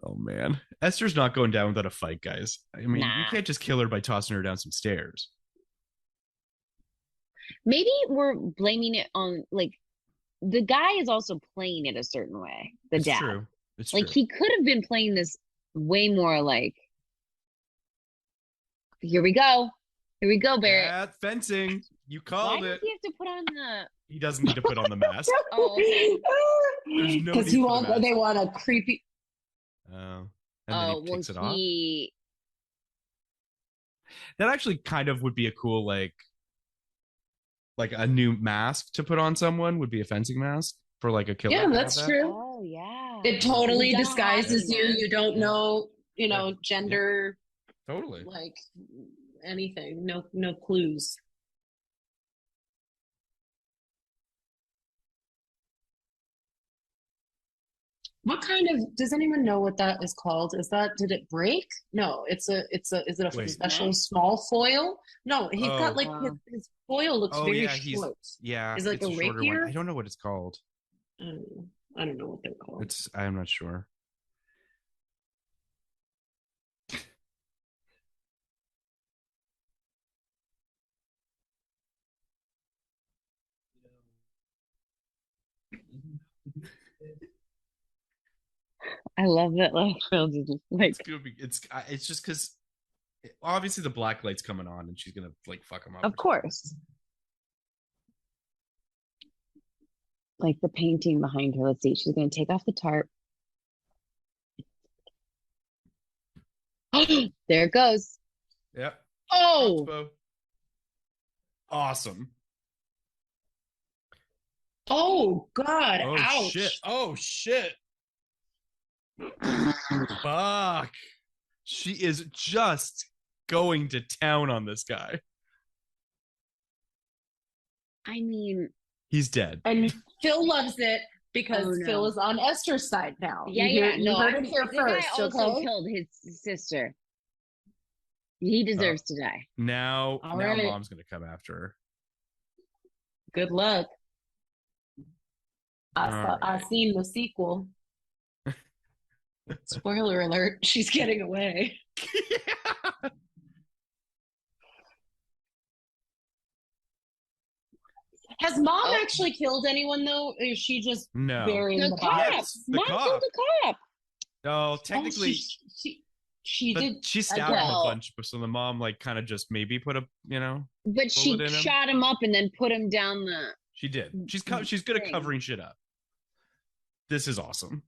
Oh man, Esther's not going down without a fight, guys. I mean, you can't just kill her by tossing her down some stairs. Maybe we're blaming it on like the guy is also playing it a certain way. It's dad. True. It's like true. He could have been playing this way more like. Here we go, Barrett. Yeah, fencing. You called it. Why does he have to put on the? He doesn't need to put on the mask. Oh, okay. Because they want a creepy. Oh, and then he takes it off. That actually kind of would be a cool like a new mask to put on someone would be a fencing mask for like a killer. Yeah, that's true. Oh yeah, it totally disguises you. You don't know, gender. Yeah. Totally. Like anything. No clues. What kind of, does anyone know what that is called? Did it break? No, is it a special small foil? No, he's got like his foil looks very short. Yeah. Is it like a rapier? I don't know what it's called. I don't know what they're called. I'm not sure. I love that. Like it's just because obviously the black light's coming on and she's gonna like fuck him up. Of course. like the painting behind her. Let's see. She's going to take off the tarp. There it goes. Yep. Oh, Crossbow. Awesome. Oh God! Oh Ouch! shit. Oh shit. Fuck. She is just going to town on this guy. I mean, He's dead. And Phil loves it because Oh, no. Phil is on Esther's side now. yeah, You yeah. heard- you No, heard it here the guy first. also Okay. killed his sister. He deserves to die. Now All now right. mom's gonna come after her. Good luck. I Alright. seen the sequel. Spoiler alert: she's getting away. Has mom Oh. actually killed anyone though? Or is she just No. burying The the cop. bodies? Yes, the Mom cop. killed the cop. No, Oh, technically, she but did. she stabbed him a well- bunch, so the mom like kind of just maybe put a But she bullet in him? shot him up and then put him down the. she did. She's good at Thing. covering shit up. This is awesome.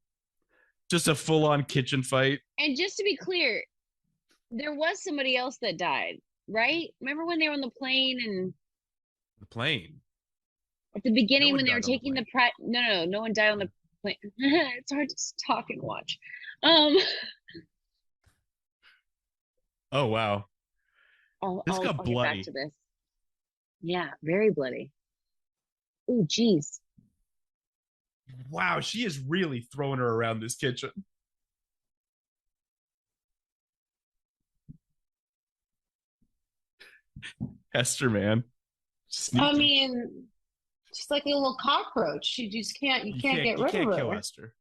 Just a full-on kitchen fight. And just to be clear, there was somebody else that died, right? Remember when they were on the plane and The plane. at the beginning one when they were died on the taking the plane. no one died on the plane. It's hard to just talk and watch. Oh wow. This got I'll get bloody. back to this. Yeah, very bloody. Oh, geez. Wow, she is really throwing her around this kitchen. Esther, man. Sneaky. I mean, she's like a little cockroach. She just can't. You can't get you rid can't of kill her. Esther.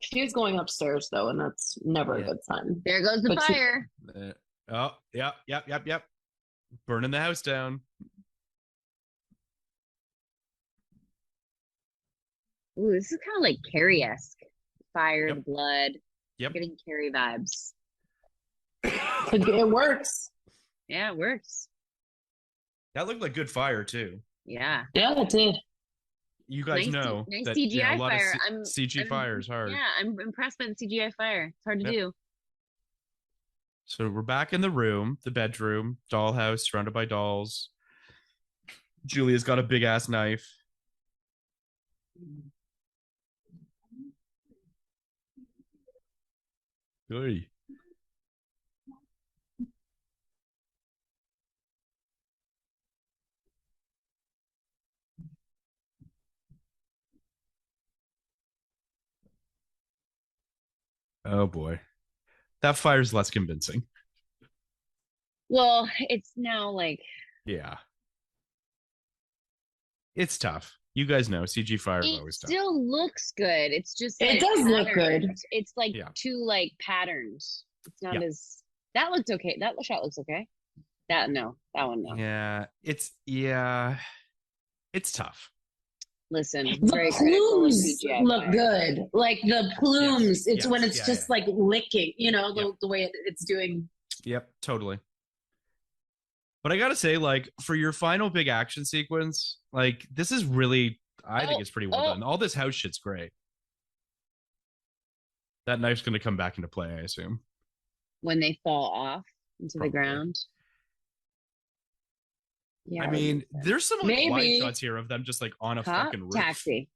She is going upstairs though, and that's never Yeah. a good sign. There goes the But she- fire. Oh, yep. Burning the house down. Ooh, this is kind of like Carrie-esque. Fire, Yep. the blood. Yep. Getting Carrie vibes. It works. Yeah, it works. That looked like good fire too. Yeah. Yeah, it did. You guys Nice know nice that CGI a lot fire. of CG fire is hard. Yeah, I'm impressed by the CGI fire. It's hard to Yep. do. So we're back in the room, the bedroom, dollhouse surrounded by dolls. Julia's got a big ass knife. Oy. Oh boy. That fire's less convincing. Well, it's now like Yeah. It's tough. You guys know CG fire is it always tough. still looks good. It's just It like, does look good. patterned. It's like Yeah. too like patterned. It's not Yeah. as that looked okay. That shot looks okay. That one no. Yeah. It's tough. Listen, I'm The very critical of plumes CGI look fire. good. Like the plumes, it's yes, when it's yeah, just yeah. like licking, Yep. the way it's doing. Yep, totally. But I gotta say, like, for your final big action sequence, like, this is really, I think it's pretty well done. All this house shit's great. That knife's gonna come back into play, I assume. When they fall off into Probably. the ground. Yeah. I mean, there's some like wide Maybe. shots here of them just like on a cop fucking roof. taxi.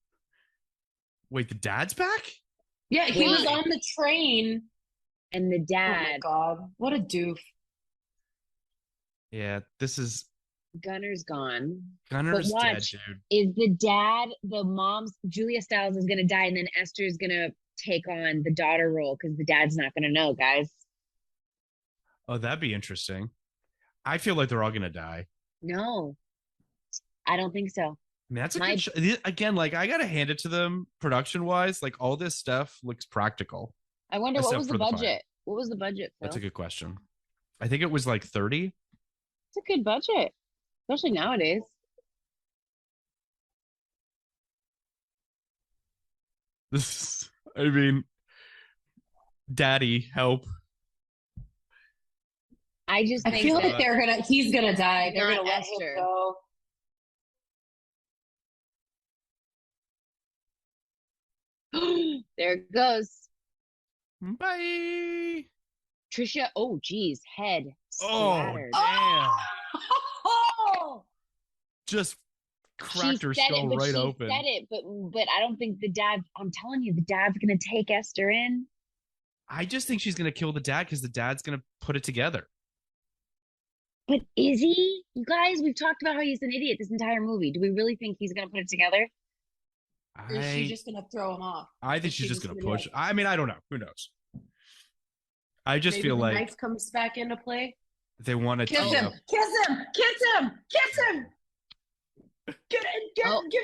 Wait, the dad's back? Yeah, he was Why? on the train. And the Oh my dad, god, what a doof! Yeah, this is Gunner's gone. Gunner's dead, watch. dude. Is the dad, the mom's, Julia Stiles is gonna die, and then Esther's gonna take on the daughter role because the dad's not gonna know, guys. Oh, that'd be interesting. I feel like they're all gonna die. No, I don't think so. I mean, that's a My- good again, like I gotta hand it to them production wise. Like all this stuff looks practical. I wonder what Except was for the the fire. budget? What was the budget, Phil? That's a good question. I think it was like 30. It's a good budget, especially nowadays. This, I mean, Daddy, help. I just I think feel that like he's gonna die. They're Not gonna let Esther. him go. There it goes. Bye. Trisha. Oh, geez, head Oh, splattered. damn. Oh! Just She cracked her said skull it, but right she open. said it, but I don't think the dad. I'm telling you, the dad's gonna take Esther in. I just think she's gonna kill the dad because the dad's gonna put it together. But is he? You guys, we've talked about how he's an idiot this entire movie. Do we really think he's gonna put it together? Or is she just gonna throw him off? I think she's just gonna push. I mean, I don't know. Who knows? I just Maybe feel the like knife comes back into play. they want to Kiss team him! up. Kiss him! Kiss him! Kiss him! Give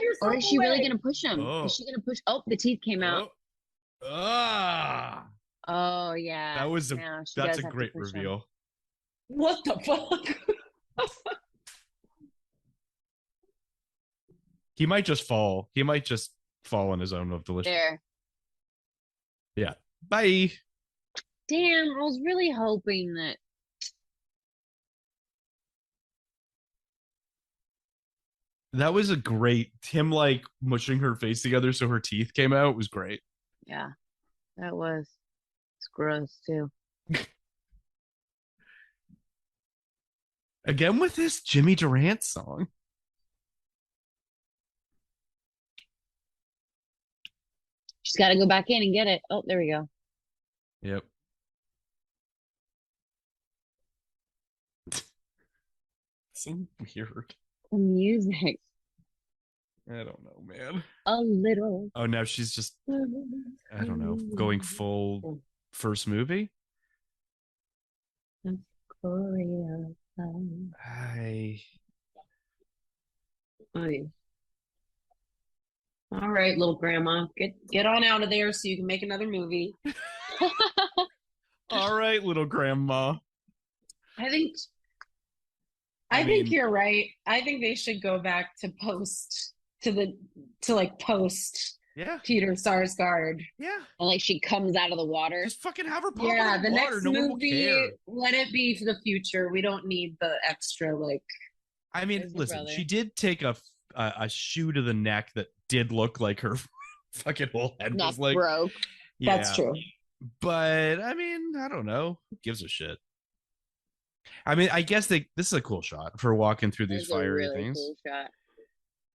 yourself Or is she away. really gonna push him? Oh. Is she gonna push? Oh, the teeth came out. Oh. Ah, Oh yeah. that was Now she that's does a have to great push him. reveal. What the fuck? He might just fall. He might just fall on his own of volition. There. Yeah. Bye. Damn, I was really hoping that. That was a great him like mushing her face together so her teeth came out was great. Yeah, that was. It's gross too. Again with this Jimmy Durant song. She's got to go back in and get it. Oh, there we go. Yep. So weird. The music. I don't know, man. A little. Oh, now she's just, I don't know, going full first movie. Korea. I All right, little grandma, get on out of there so you can make another movie. all right, little grandma. I think you're right. I think they should go back to post Yeah. Peter Sarsgaard. Yeah. And like she comes out of the water. Just fucking have her pop Yeah, in the the water. next No one will movie, care. let it be for the future. We don't need the extra like. I mean, There's your listen, brother. she did take a shoe to the neck that did look like her fucking whole head Neck was like broke. yeah. That's true. But I mean, I don't know. Who gives a shit? I mean, I guess this is a cool shot for walking through these That was a fiery really things. cool shot.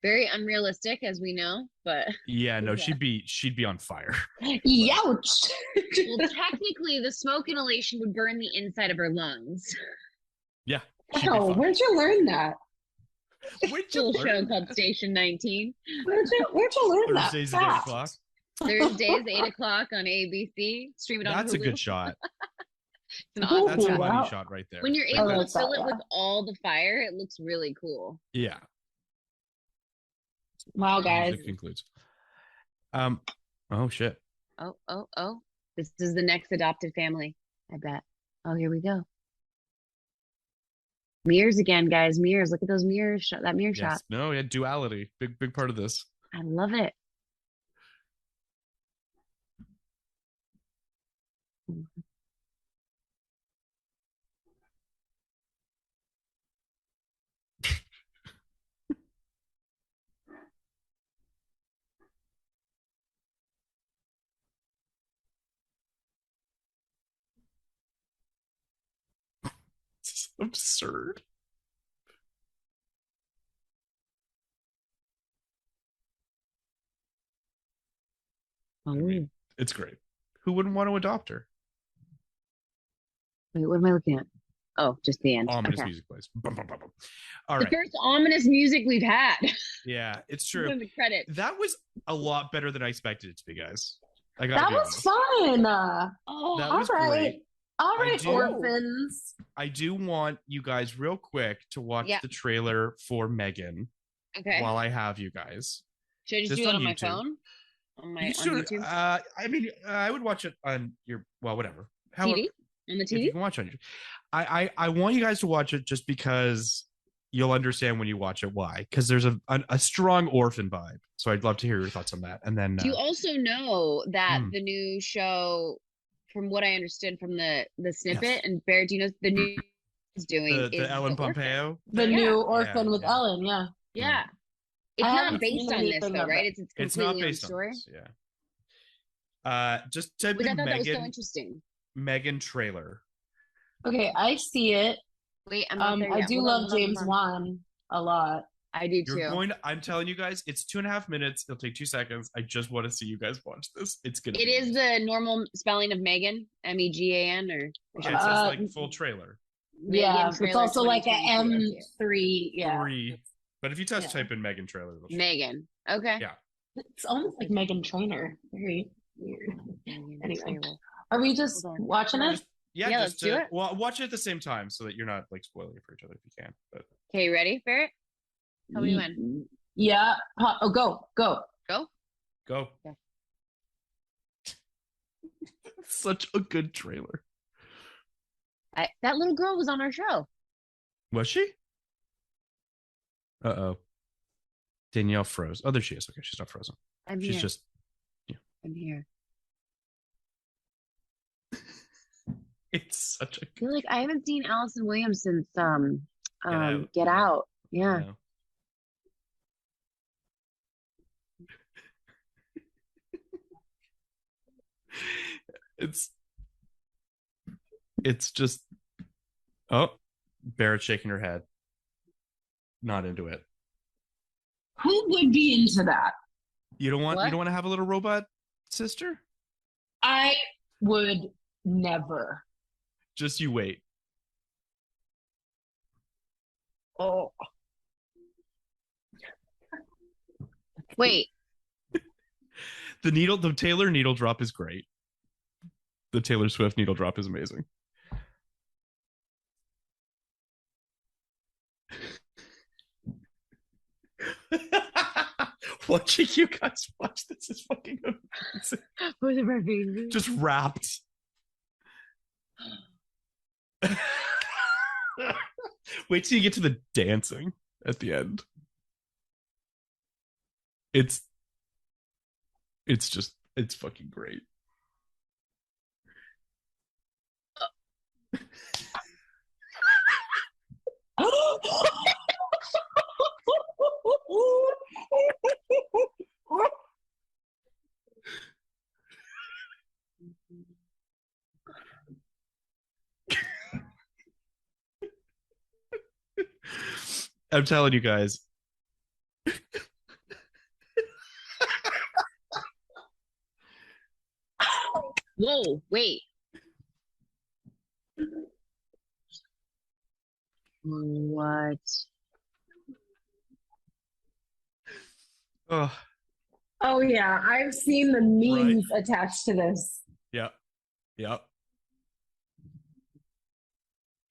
Very unrealistic, as we know, but Yeah, no, Yeah. she'd be on fire. Youch. well, technically, the smoke inhalation would burn the inside of her lungs. Yeah. she'd be Oh, fine. where'd you learn that? Where'd you Little show learn called that? Station 19. Where'd you learn that? Thursdays at 8 fact? o'clock. Thursdays, 8 o'clock on ABC. Stream it on That's a Hulu. good shot. It's an Oh, awesome That's a shot. money wow. shot right there. When you're Like able I to like that, fill it yeah. with all the fire, it looks really cool. yeah. Wow, guys. Music concludes. Oh shit. Oh. This is the next adopted family, I bet. Oh, here we go. Mirrors again, guys. Mirrors. Look at those mirrors. That mirror shot. Yes. No, yeah, duality. Big part of this. I love it. It's absurd. Oh, mean, It's great. Who wouldn't want to adopt her? wait, what am I looking at? Oh, just the end. Ominous Okay. music plays. Bum, bum, bum, bum. All The right. first ominous music we've had. Yeah, it's In true. the credits. That was a lot better than I expected it to be, guys. I gotta That be was honest. fun. Oh, That All was right. great. All I right, do- orphans. I do want you guys real quick to watch Yeah. the trailer for Megan okay. while I have you guys. Should I just just do it on on my YouTube. phone? On my You on should- YouTube? I mean, I would watch it on your whatever. TV? On the If you TV? can watch it on YouTube. I want you guys to watch it just because you'll understand when you watch it why. Because there's a strong Orphan vibe. So I'd love to hear your thoughts on that. And then Do you also know that Hmm. the new show, from what I understood from the snippet, and Barrett, do you know the new is doing the is Ellen the Orphan. Pompeo. The Yeah. new orphan with yeah. Ellen, yeah. Yeah. It's I not haven't based seen on this anything though, of right? it. It's It's completely not on based on story. this. Yeah. Just type Which I in thought that was so Megan interesting. Megan trailer. Okay, I see it. Wait, I'm not there I yet. do Hold love on, hold on, James hold on. Wan a lot. I do You're too. going to, I'm telling you guys, it's 2.5 minutes. It'll take 2 seconds. I just want to see you guys watch this. It's gonna It be is the normal spelling of Megan, Megan, or yeah, it says like full trailer. Yeah, Megan it's trailer also like a 2022. M3. Yeah, 3. But if you just type in Megan trailer, it'll show. Megan. Okay. Yeah. it's almost like Megan Trainor. Very weird. Megan Anyway, trailer. are we just Hold on. watching it? Yeah, Yeah, just let's do it. well, watch it at the same time so that you're not like spoiling it for each other if you can. But Okay, ready, Barrett? Tell me when. Yeah. Oh, go. Go. go. Yeah. Such a good trailer. That little girl was on our show. Was she? Uh-oh. Danielle froze. Oh, there she is. Okay, she's not frozen. She's here. just I'm here. it's such a I feel like I haven't seen Allison Williams since Out. Get Out. Yeah. you know. It's just Barrett shaking her head. Not into it. Who would be into that? You don't want What? to have a little robot sister? I would never. Just you wait. Oh, Wait. The Taylor needle drop is great. The Taylor Swift needle drop is amazing. Watching you guys watch this is fucking amazing. Was it my baby? Just wrapped. Wait till you get to the dancing at the end. It's fucking great. I'm telling you guys. Whoa, wait. What? Oh, oh yeah, I've seen the memes attached to this. yeah. Yep.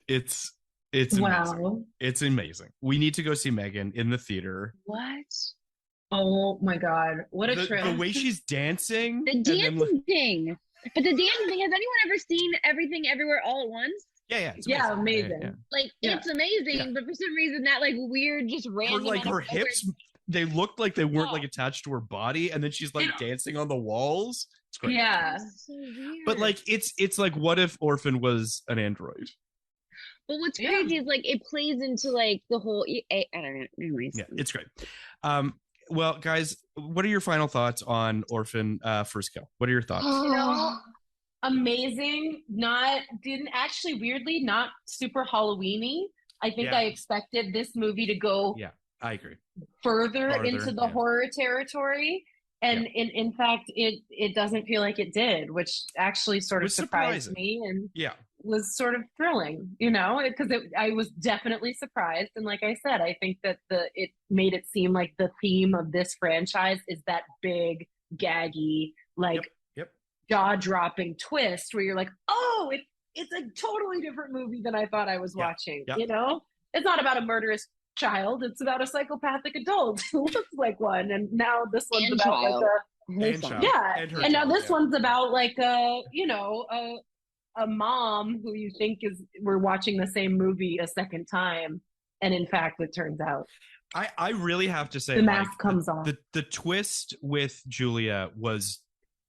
It's amazing. Wow. It's amazing. We need to go see Megan in the theater. What? Oh my God. What a trip. The way she's dancing. The and then, dancing thing. But the dancing thing, has anyone ever seen Everything Everywhere All at Once? Yeah, it's Yeah, amazing. amazing. Yeah. Like, Yeah. it's amazing, Yeah. but for some reason, that like weird, just random. Her, like her hips, they looked like they weren't Oh. like attached to her body, and then she's like dancing on the walls. It's great. Yeah. So weird. But like it's like, what if Orphan was an android? But what's Yeah. crazy is like it plays into like the whole. I don't know. Anyways. Yeah, it's great. Well, guys, what are your final thoughts on Orphan First Kill? What are your thoughts? You know, amazing. Didn't actually, weirdly, not super Halloween-y. I think Yeah. I expected this movie to go Yeah, I agree. further Farther, into the yeah. horror territory. And in fact, it doesn't feel like it did, which actually sort of Was surprised surprising. me and Yeah. was sort of thrilling, you know, because I was definitely surprised. And like I said, I think that it made it seem like the theme of this franchise is that big, gaggy, like Yep. jaw-dropping twist where you're like, oh, it's a totally different movie than I thought I was Yeah. watching. Yeah. You know, it's not about a murderous child; it's about a psychopathic adult who looks like one. And now this one's And about child. like And child. yeah, And her and now child, this yeah. one's about like a mom who you think we're watching the same movie a second time, and in fact, it turns out I really have to say, the like, mask comes off. the twist with Julia was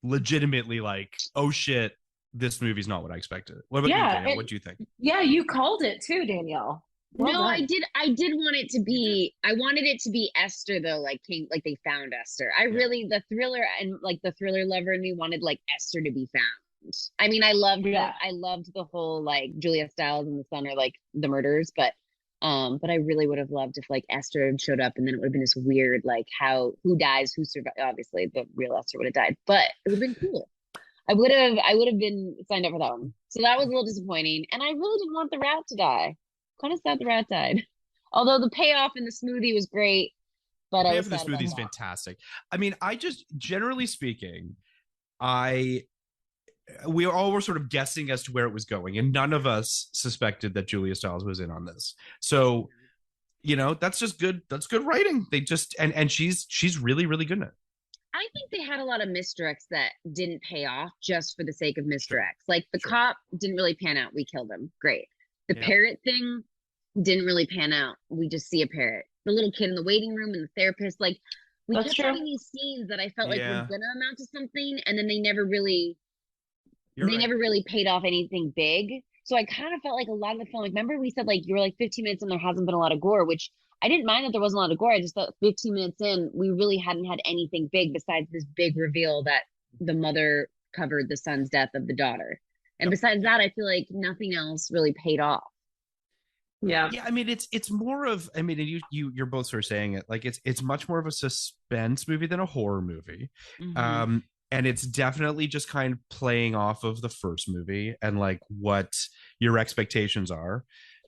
legitimately like, oh shit, this movie's not what I expected. What about you, Yeah, Danielle? and- What do you think? Yeah, you called it too, Danielle. Well no, done. I did want it to be. I wanted it to be Esther though, like King, like they found Esther. I really the thriller and like the thriller lover in me wanted like Esther to be found. I mean, I loved the whole like Julia Stiles and the son are like the murderers, but I really would have loved if like Esther had showed up and then it would have been this weird like how who dies, who survives. Obviously, the real Esther would have died, but it would have been cool. I would have been signed up for that one. So that was a little disappointing. And I really didn't want the rat to die. Kind of sad the rat died. Although the payoff in the smoothie was great, but I was the sad about smoothie is that. fantastic. I mean, I just generally speaking, we all were sort of guessing as to where it was going, and none of us suspected that Julia Stiles was in on this. So, you know, that's just good. That's good writing. They just and she's really really good at it. I think they had a lot of misdirects that didn't pay off just for the sake of misdirects. Sure. Like the cop didn't really pan out. We killed him. Great. The parrot thing didn't really pan out. We just see a parrot. The little kid in the waiting room and the therapist, like we kept having these scenes that I felt like were gonna amount to something, and then they never really never really paid off anything big. So I kind of felt like a lot of the film, like remember we said like you were like 15 minutes and there hasn't been a lot of gore, which I didn't mind that there wasn't a lot of gore. I just thought 15 minutes in, we really hadn't had anything big besides this big reveal that the mother covered the son's death of the daughter. And besides that, I feel like nothing else really paid off. Yeah, I mean it's more of, I mean, you're both sort of saying it like it's much more of a suspense movie than a horror movie. Mm-hmm. And it's definitely just kind of playing off of the first movie and like what your expectations are.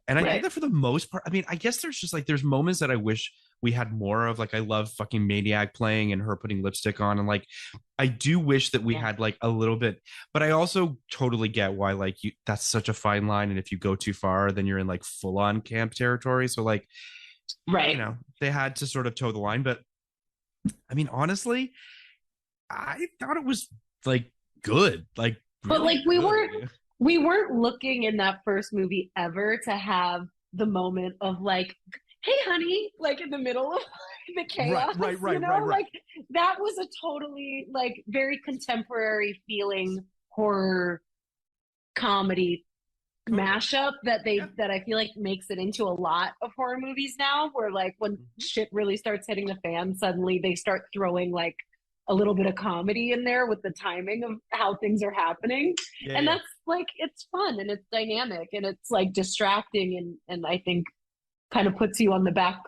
And I think that for the most part, I mean, I guess there's just like there's moments that I wish we had more of. Like I love fucking Maniac playing and her putting lipstick on, and like I do wish that we had like a little bit, but I also totally get why like that's such a fine line, and if you go too far then you're in like full on camp territory. So like you know, they had to sort of toe the line. But I mean, honestly, I thought it was like good, like but really like we weren't looking in that first movie ever to have the moment of like, hey honey, like in the middle of the chaos. Right. You know, like that was a totally like very contemporary feeling horror comedy mashup that I feel like makes it into a lot of horror movies now, where like when shit really starts hitting the fan, suddenly they start throwing like a little bit of comedy in there with the timing of how things are happening. And that's like, it's fun and it's dynamic and it's like distracting and I think kind of puts you on the back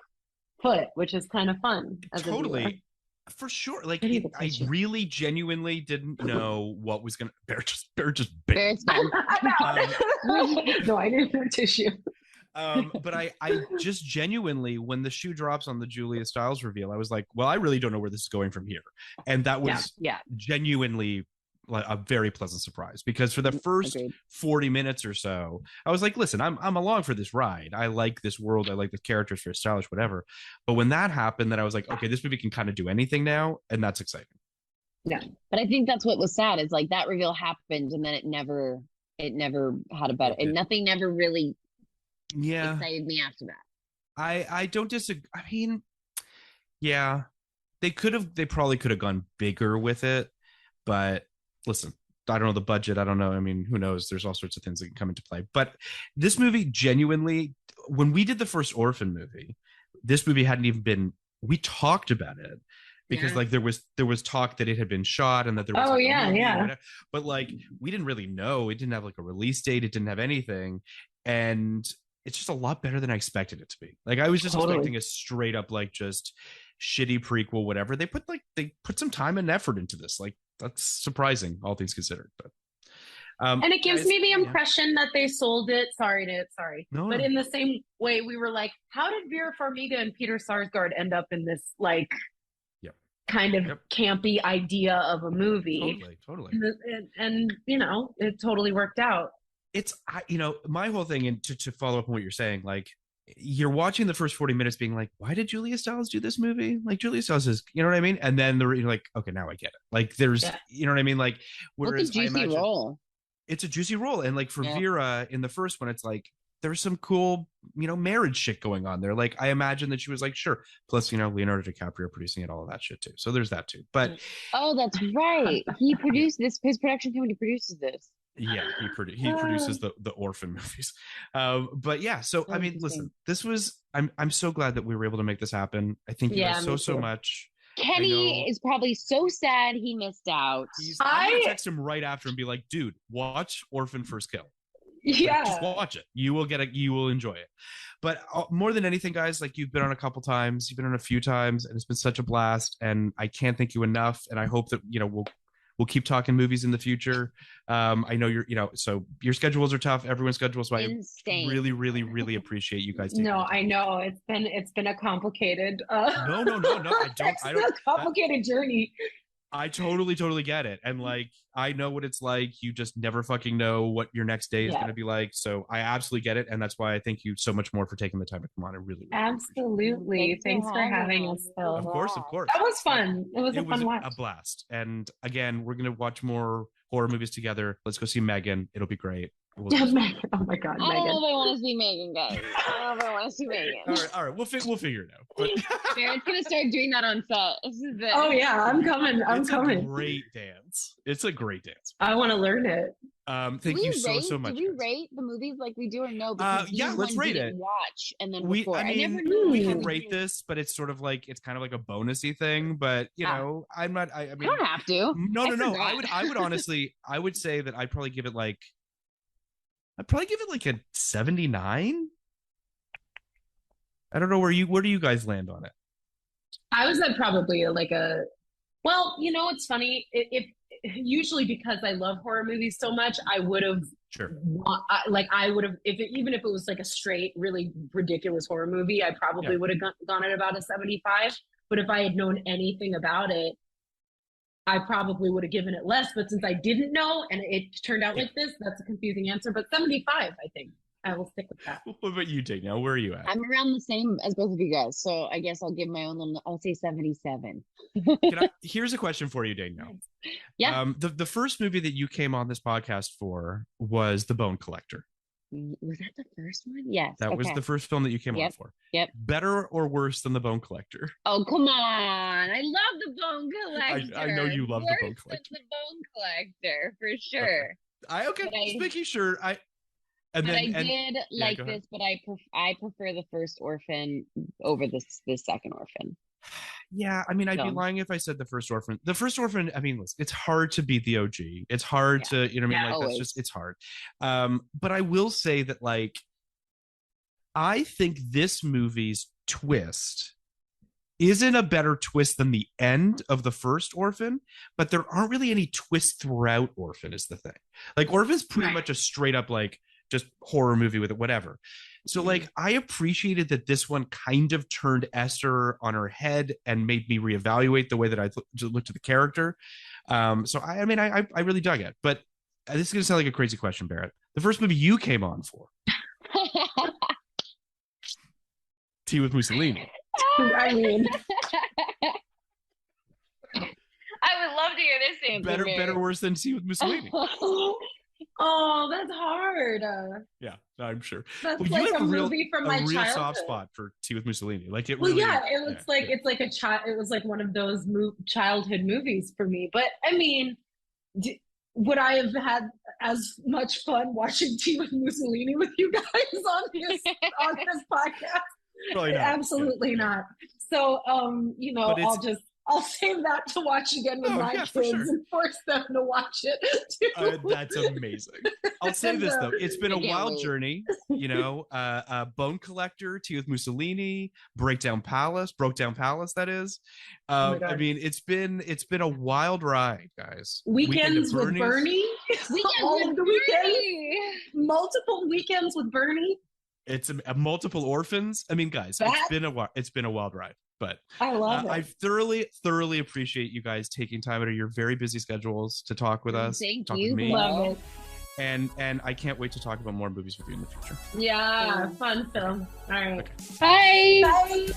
foot, which is kind of fun. Totally. For sure. Like I really genuinely didn't know what was going to Barrett Barrett's done. No, I didn't have tissue. But I just genuinely, when the shoe drops on the Julia Stiles reveal, I was like, well, I really don't know where this is going from here. And that was genuinely like a very pleasant surprise, because for the first 40 minutes or so, I was like, listen, I'm along for this ride. I like this world. I like the characters, very stylish, whatever. But when that happened, then I was like, okay, this movie can kind of do anything now. And that's exciting. Yeah. But I think that's what was sad is like that reveal happened and then it never had a better, and nothing never really excited me after that. I don't disagree. I mean, they probably could have gone bigger with it, but listen, I don't know the budget. I don't know. I mean, who knows? There's all sorts of things that can come into play. But this movie genuinely, when we did the first Orphan movie, this movie hadn't even been, we talked about it because like there was talk that it had been shot and that there was but like we didn't really know. It didn't have like a release date. It didn't have anything. And it's just a lot better than I expected it to be. Like I was just expecting a straight up like just shitty prequel, whatever. They put some time and effort into this. Like that's surprising, all things considered. But and it gives me the impression that they sold it. But in the same way, we were like, how did Vera Farmiga and Peter Sarsgaard end up in this like kind of campy idea of a movie? Totally. And you know, it totally worked out. It's, you know, my whole thing, and to follow up on what you're saying, like you're watching the first 40 minutes being like, why did Julia Stiles do this movie? Like Julia Stiles is, you know what I mean? And then you're like, okay, now I get it. Like there's, you know what I mean? Like, whereas it's a juicy role. It's a juicy role. And like for Vera in the first one, it's like, there's some cool, you know, marriage shit going on there. Like I imagine that she was like, sure. Plus, you know, Leonardo DiCaprio producing it, all of that shit too. So there's that too. But oh, that's right. He produced this. His production company produces this. Yeah, he produces the Orphan movies. But yeah, so I mean, listen, this was I'm so glad that we were able to make this happen. I thank you guys so much. Kenny is probably so sad he missed out. I'm gonna text him right after and be like, dude, watch Orphan First Kill. Yeah, like, just watch it. You will enjoy it. But more than anything, guys, like, you've been on a couple times, you've been on a few times, and it's been such a blast. And I can't thank you enough. And I hope that we'll keep talking movies in the future. I know so your schedules are tough. Everyone's schedules. So insane. I really, really, really appreciate you guys. No, I know it's been a complicated. No. I don't. It's a complicated journey. I totally get it. And like, I know what it's like. You just never fucking know what your next day is going to be like. So I absolutely get it. And that's why I thank you so much more for taking the time to come on. I really absolutely. Thanks for having us, Phil. Of course. That was fun. It was a blast. And again, we're going to watch more horror movies together. Let's go see Megan. It'll be great. Megan. Oh my God, Megan. I don't know if I want to see Megan, guys. I don't know if I want to see Megan. All right. We'll figure it out. But Barrett's gonna start doing that on set. Oh yeah, I'm coming. It's a great dance. It's a great dance. I want to learn it. Thank you so much. Do we rate the movies like we do or no? Yeah, let's rate it. Watch and then I never knew we can rate this, but it's sort of like it's kind of like a bonusy thing. But know, I'm not. I mean, you don't have to. No. I would honestly, I would say that I'd probably give it like a 79. I don't know where do you guys land on it? I was at probably like a. Well, it's funny. If usually because I love horror movies so much, I would have I would have even if it was like a straight, really ridiculous horror movie, I probably would have gone at about a 75. But if I had known anything about it, I probably would have given it less. But since I didn't know and it turned out like this, that's a confusing answer. But 75, I think. I will stick with that. What about you, Danielle? Where are you at? I'm around the same as both of you guys. So I guess I'll give my own little, I'll say 77. Here's a question for you, Danielle. Yeah. The first movie that you came on this podcast for was The Bone Collector. Was that the first one? Yes. That was the first film that you came on for. Yep. Better or worse than The Bone Collector? Oh, come on. I love The Bone Collector. I know you love The Bone Collector. The Bone Collector, for sure. Just making sure. I did like this, but I prefer the first Orphan over this second Orphan. Yeah, I mean, I'd be lying if I said the first Orphan. The first Orphan, I mean, listen, it's hard to beat the OG. It's hard to, that's just, it's hard. But I will say that, like, I think this movie's twist isn't a better twist than the end of the first Orphan, but there aren't really any twists throughout Orphan is the thing. Like, Orphan's pretty much a straight up, like, just horror movie with it, whatever. So like, I appreciated that this one kind of turned Esther on her head and made me reevaluate the way that I looked at the character. So I mean, I really dug it. But this is gonna sound like a crazy question, Barrett. The first movie you came on for, Tea with Mussolini. I mean, I would love to hear this answer. Better, worse than Tea with Mussolini. Oh, that's hard. Yeah, I'm sure. That's like a movie from my childhood. Soft spot for Tea with Mussolini. Like it. Well, really, yeah, it was it's like a child. It was like one of those childhood movies for me. But I mean, would I have had as much fun watching Tea with Mussolini with you guys on this podcast? Probably not. Absolutely not. So, I'll save that to watch again with my kids and force them to watch it too. That's amazing. I'll say this though, it's been a wild journey. Bone Collector, Tea with Mussolini, Broke Down Palace. That is. I mean, it's been a wild ride, guys. Weekends with Bernie. Multiple weekends with Bernie. It's multiple orphans. I mean, guys, it's been a wild ride. But I love it. I thoroughly appreciate you guys taking time out of your very busy schedules to talk with us. Thank you. With me. Love it. And I can't wait to talk about more movies with you in the future. Yeah, fun film. All right. Okay. Bye. Bye.